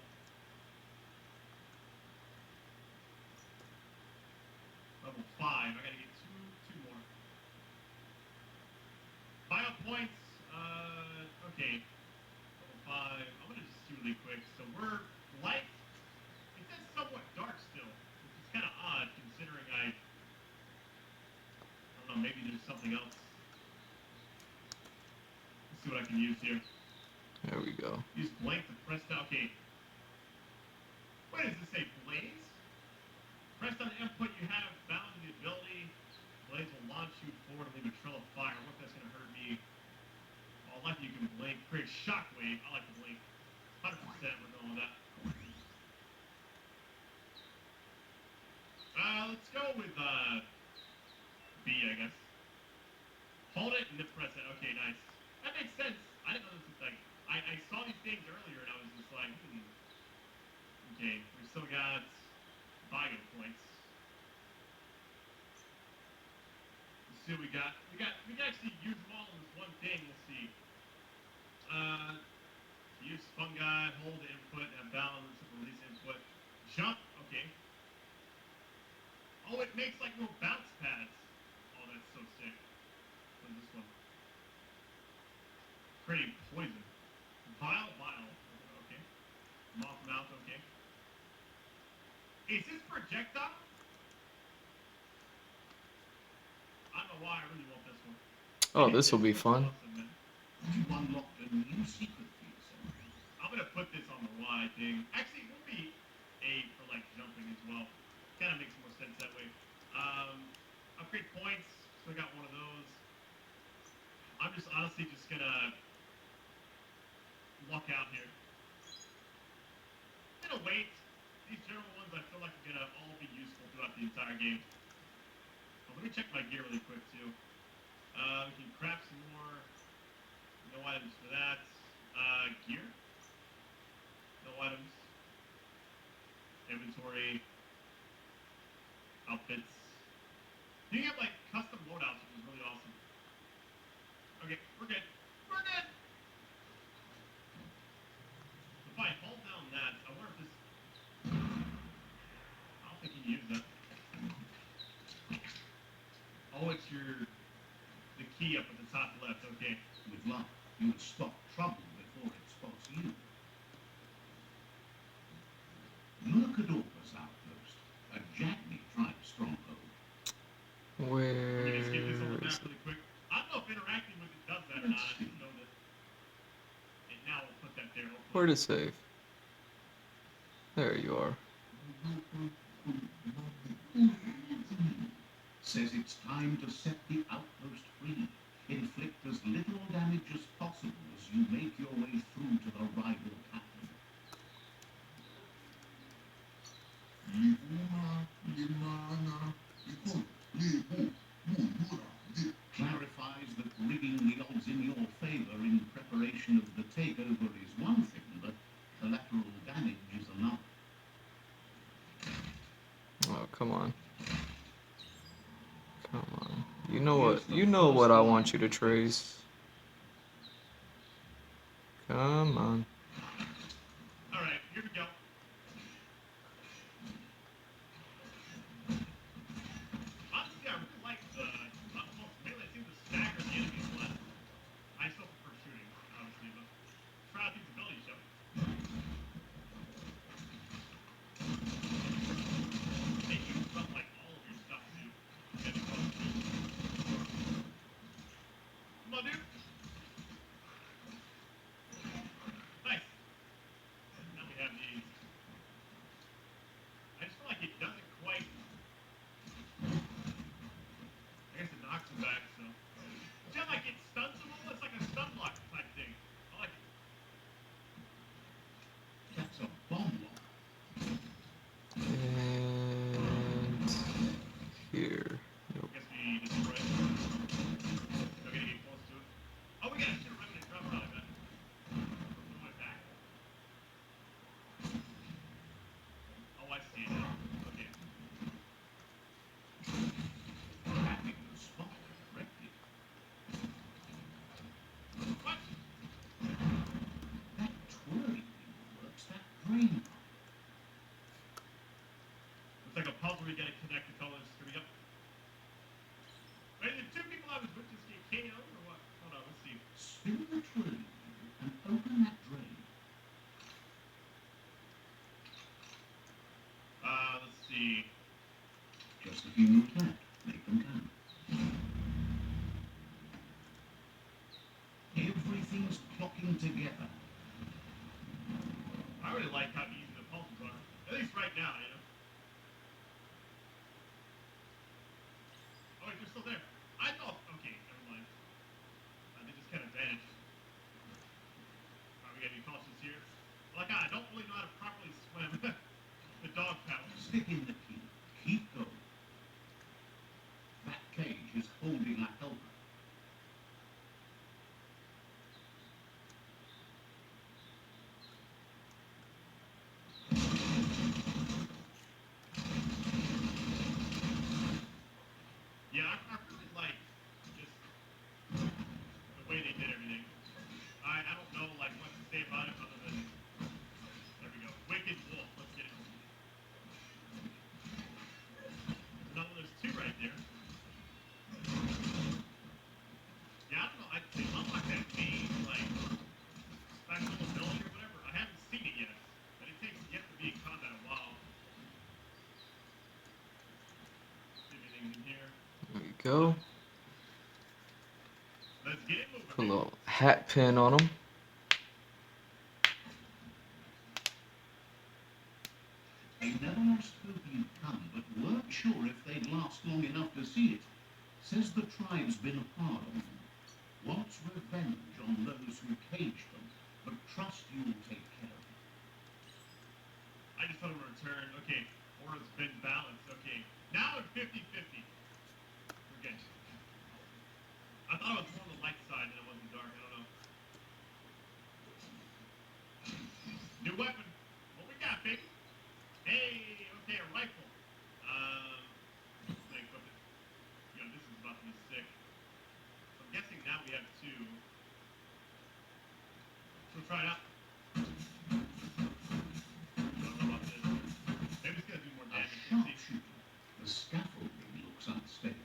Level 5. I gotta get two more. Bio points. Okay. Level 5. I'm gonna just see really quick. So we're light. It says somewhat dark still, which is kind of odd considering I don't know. Maybe there's something else. Let's see what I can use here. There we go. Use blank to press down. Okay. What does this say? Blaze? Press on input you have bound to the ability. Blaze will launch you forward and leave a trail of fire. What if that's going to hurt me? Oh, I like you can blink. Create shockwave. I like to blink. 100% we're going with that. Let's go with B, I guess. Hold it and then press it. Okay, nice. That makes sense. I didn't know this was like. I saw these things earlier and I was just like, Okay, we still got bio points. Let's see what we got. We can actually use them all in this one thing. We'll see. Use fungi, hold input, and balance, release input. Jump. Okay. Oh, it makes like little bounce pads. Oh, that's so sick. What is this one? Creating poison. Vile. Okay. Moth mouth. Okay. Is this projectile? I don't know why I really want this one. Oh, this will be fun. Awesome, man. You unlocked a new secret for yourself. I'm gonna put this on the Y thing. Actually, it will be A for like jumping as well. Kind of makes more sense that way. Upgrade points. So I got one of those. I'm just honestly just gonna luck out here. I'm gonna wait. These general ones I feel like are gonna all be useful throughout the entire game. Oh, let me check my gear really quick too. We can craft some more. No items for that. Gear. No items. Inventory. Outfits. You can have like custom loadouts, which is really awesome. Okay, we're good. We're good! If I hold down that, I wonder if this... I don't think you can use that. Oh, it's the key up at the top left, okay. With luck, you would stop trouble before it spots you. Mercador's outpost, a Jagni tribe stronghold. Where Let me just get this on the is map it? really quick. I don't know if interacting with it does that or not. I just know that. And now we'll put that there. Hopefully. Where to save? There you are. Says it's time to set the outpost free. Inflict as little damage as possible as you make your way through to the rival captain. Clarifies that rigging the odds in your favor in preparation of the takeover is one thing, but collateral damage is another. Oh, come on. Come on. You know what? You know what I want you to trace. Come on. Alright, here we go. Honestly, I really like the utmost melee. It seems to stagger the enemies less. I still prefer shooting, obviously, but try out these abilities, shall we? They use up like all of your stuff too. Come on, dude. Nice. Now we have these. I just feel like it doesn't quite. I guess it knocks them back, so. See how like it stuns them all? It's like a stun block type thing. I like it. That's a bomb lock. And here. Nope. I guess we destroy it. We're gonna get close to it. Oh, we got a shit remnant drop out of that. We went back. Oh, I see it now. Okay. Tapping the spot correctly. What? That twirling thing works, that brain pump. It's like a puzzle where you gotta connect the colors. Here we go. Wait, the two people I was with just get KO or what? Hold on, let's see. Spin the twirling wheel and open that drain. Let's see. Just a few moves left. Make them count. Everything's clocking together. I really like how easy the puzzles are. At least right now, you know. Oh wait, they're still there. I thought, okay, never mind. They just kind of vanished. go. Let's get it moving. Put a little hat pin on them. They never lost hope you'd come, but weren't sure if they'd last long enough to see it. Says the tribe's been hard on them. Wants revenge on those who caged them, but trust you'll take care of it. I just thought of a return. Okay, Aura's been balanced. Okay, now at 50-50. We're good. I thought it was more on the light side than it was the dark. I don't know. New weapon. What we got, baby? Hey, okay, a rifle. Like, what the, you know, this is about to be sick. So I'm guessing now we have two. So we'll try it out. I don't know about this. Maybe it's gonna do more A damage. We'll see. sharpshooter. The scaffolding looks unstable.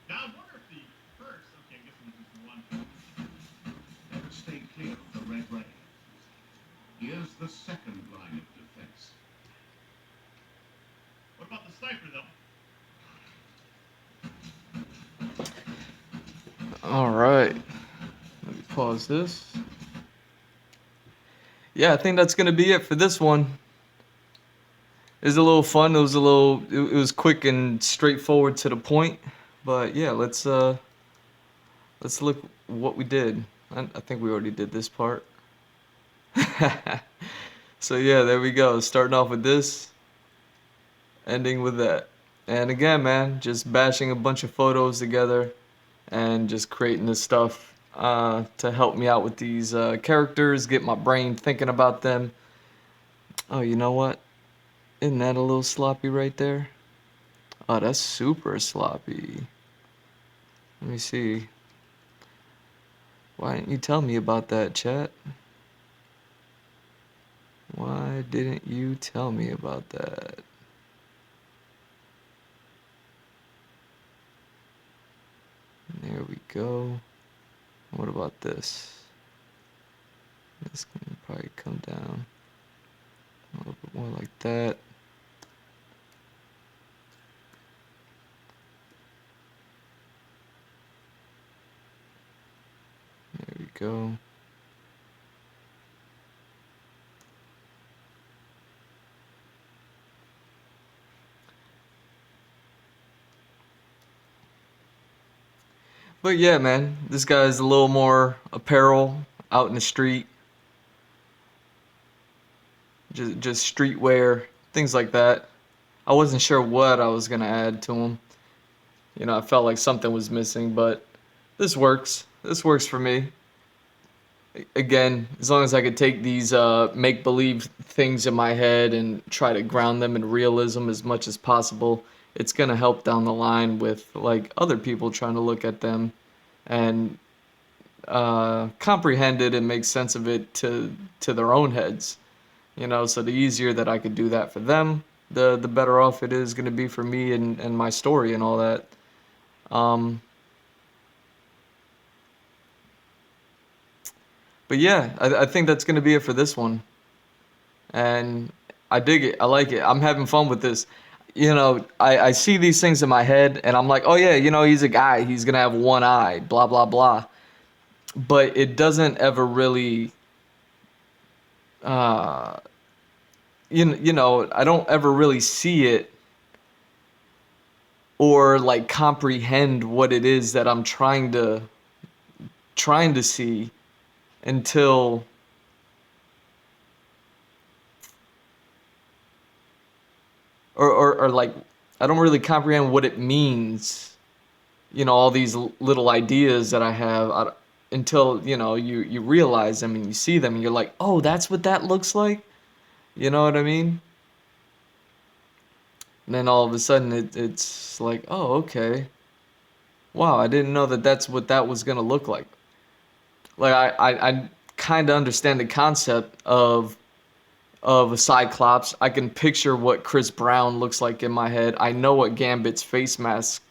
Now I wonder if the first. Okay, I'm guessing this is one. Better stay clear of the red ray. Here's the second line of defense. What about the sniper though? All right. Let me pause this. Yeah, I think that's gonna be it for this one. It was a little fun. It was a little. It was quick and straightforward to the point. But yeah, let's look what we did. I think we already did this part. So yeah, there we go. Starting off with this, ending with that. And again, man, just bashing a bunch of photos together and just creating this stuff to help me out with these characters, get my brain thinking about them. Oh, you know what? Isn't that a little sloppy right there? Oh, that's super sloppy. Let me see. Why didn't you tell me about that, chat? Why didn't you tell me about that? There we go. What about this? This can probably come down a little bit more like that. There we go. But yeah, man, this guy's a little more apparel out in the street. Just streetwear, things like that. I wasn't sure what I was gonna add to him. You know, I felt like something was missing, but this works. This works for me. Again, as long as I could take these make-believe things in my head and try to ground them in realism as much as possible, it's gonna help down the line with like other people trying to look at them and comprehend it and make sense of it to their own heads. You know, so the easier that I could do that for them, the better off it is gonna be for me and my story and all that. Um, but yeah, I think that's gonna be it for this one. And I dig it. I like it. I'm having fun with this. You know, I see these things in my head and I'm like, oh yeah, you know, he's a guy. He's gonna have one eye, blah, blah, blah. But it doesn't ever really, uh, you know, I don't ever really see it or like comprehend what it is that I'm trying to see until or like I don't really comprehend what it means, you know, all these little ideas that I have until, you know, you realize them and you see them and you're like, "Oh, that's what that looks like?" You know what I mean? And then all of a sudden it's like, "Oh, okay. Wow, I didn't know that that's what that was going to look like." Like I kind of understand the concept of a Cyclops. I can picture what Chris Brown looks like in my head. I know what Gambit's face mask,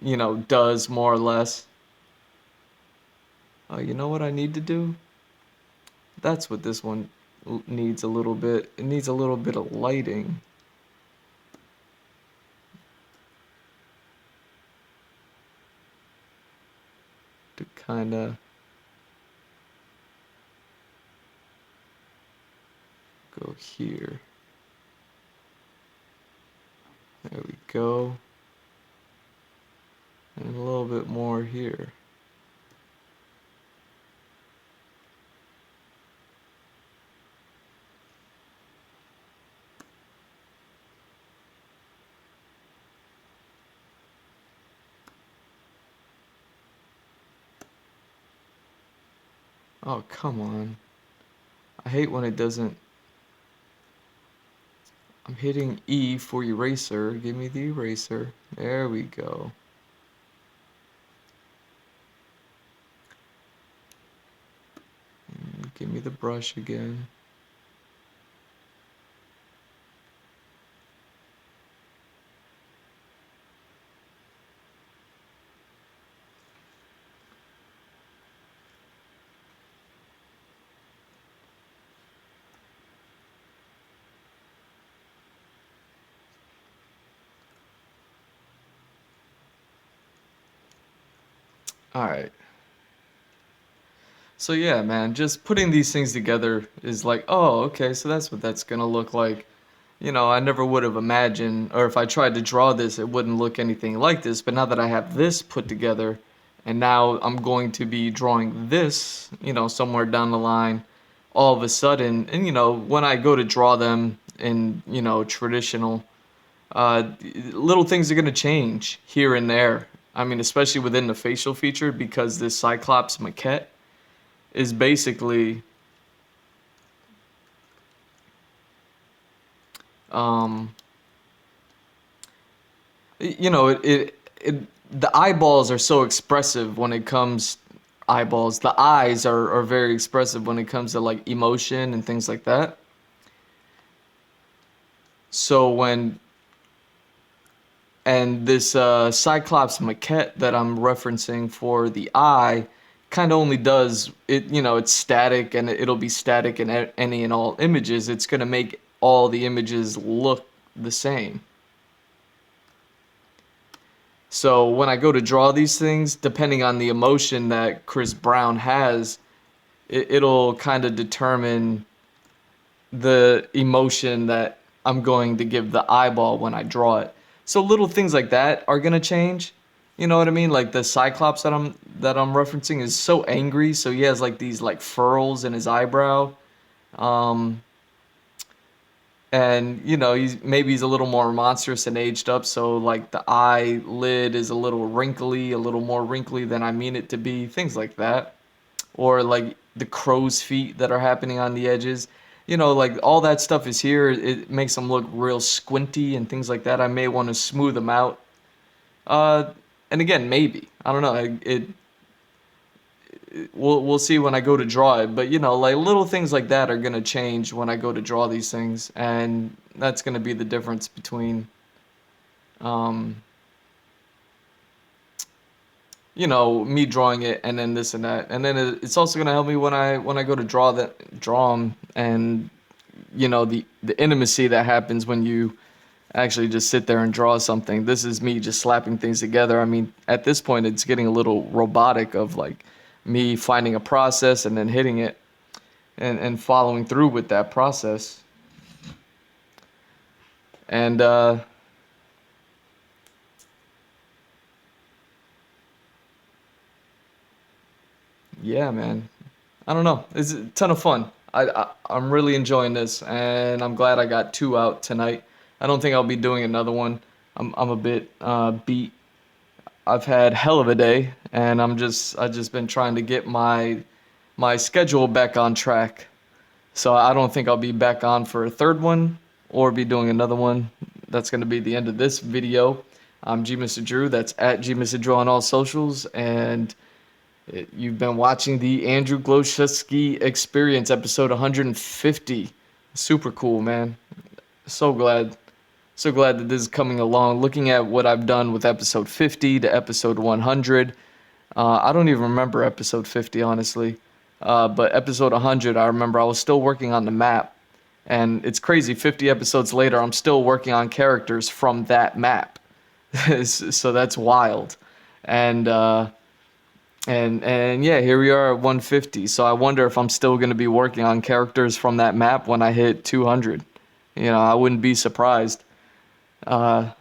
you know, does more or less. Oh, you know what I need to do? That's what this one needs a little bit. It needs a little bit of lighting. kind of go here. There we go. And a little bit more here. Oh, come on. I hate when it doesn't. I'm hitting E for eraser. Give me the eraser. There we go. And give me the brush again. All right. So yeah, man, just putting these things together is like, oh, okay, so that's what that's gonna look like. You know, I never would have imagined, or if I tried to draw this, it wouldn't look anything like this. But now that I have this put together, and now I'm going to be drawing this, you know, somewhere down the line, all of a sudden, and you know, when I go to draw them in, you know, traditional, little things are gonna change here and there. I mean, especially within the facial feature, because this Cyclops maquette is basically um, you know, the eyeballs are so expressive when it comes eyeballs. The eyes are very expressive when it comes to like emotion and things like that. So when and this Cyclops maquette that I'm referencing for the eye kind of only does it, you know, it's static and it'll be static in any and all images. It's going to make all the images look the same. So when I go to draw these things, depending on the emotion that Chris Brown has, it'll kind of determine the emotion that I'm going to give the eyeball when I draw it. So little things like that are gonna change. You know what I mean? Like the Cyclops that I'm referencing is so angry, so he has like these like furrows in his eyebrow. Um, and you know he's a little more monstrous and aged up, so like the eyelid is a little wrinkly, a little more wrinkly than I mean it to be, things like that. Or like the crow's feet that are happening on the edges, you know, like all that stuff is here. It makes them look real squinty and things like that. I may want to smooth them out, uh and again, maybe, I don't know, we'll see when I go to draw it. But you know, like little things like that are gonna change when I go to draw these things, and that's gonna be the difference between, um, you know, me drawing it and then this and that. And then it's also gonna help me when I go to draw them, and you know the intimacy that happens when you actually just sit there and draw something. This is me just slapping things together. I mean, at this point, it's getting a little robotic of like me finding a process and then hitting it and following through with that process. And yeah, man, I don't know. It's a ton of fun. I'm really enjoying this, and I'm glad I got two out tonight. I don't think I'll be doing another one. I'm a bit beat. I've had hell of a day, and I've just been trying to get my schedule back on track. So I don't think I'll be back on for a third one or be doing another one. That's going to be the end of this video. I'm G Mr. Drew. That's at G Mr. Drew on all socials, and you've been watching the Andrew Glowczewski Experience, episode 150. Super cool, man. So glad. So glad that this is coming along. Looking at what I've done with episode 50 to episode 100. I don't even remember episode 50, honestly. But episode 100, I remember I was still working on the map. And it's crazy, 50 episodes later, I'm still working on characters from that map. So that's wild. And And yeah, here we are at 150. So I wonder if I'm still gonna be working on characters from that map when I hit 200. You know, I wouldn't be surprised. Uh,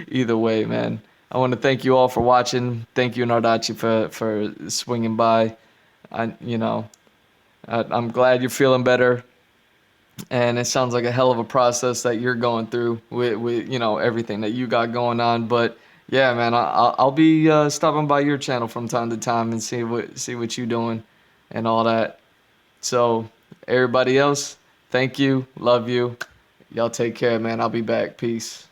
Either way, man. I want to thank you all for watching. Thank you, Nardachi, for swinging by. You know, I'm glad you're feeling better, and it sounds like a hell of a process that you're going through with you know everything that you got going on. But yeah, man, I'll be stopping by your channel from time to time and see what you're doing and all that. So everybody else, thank you, love you. Y'all take care, man. I'll be back. Peace.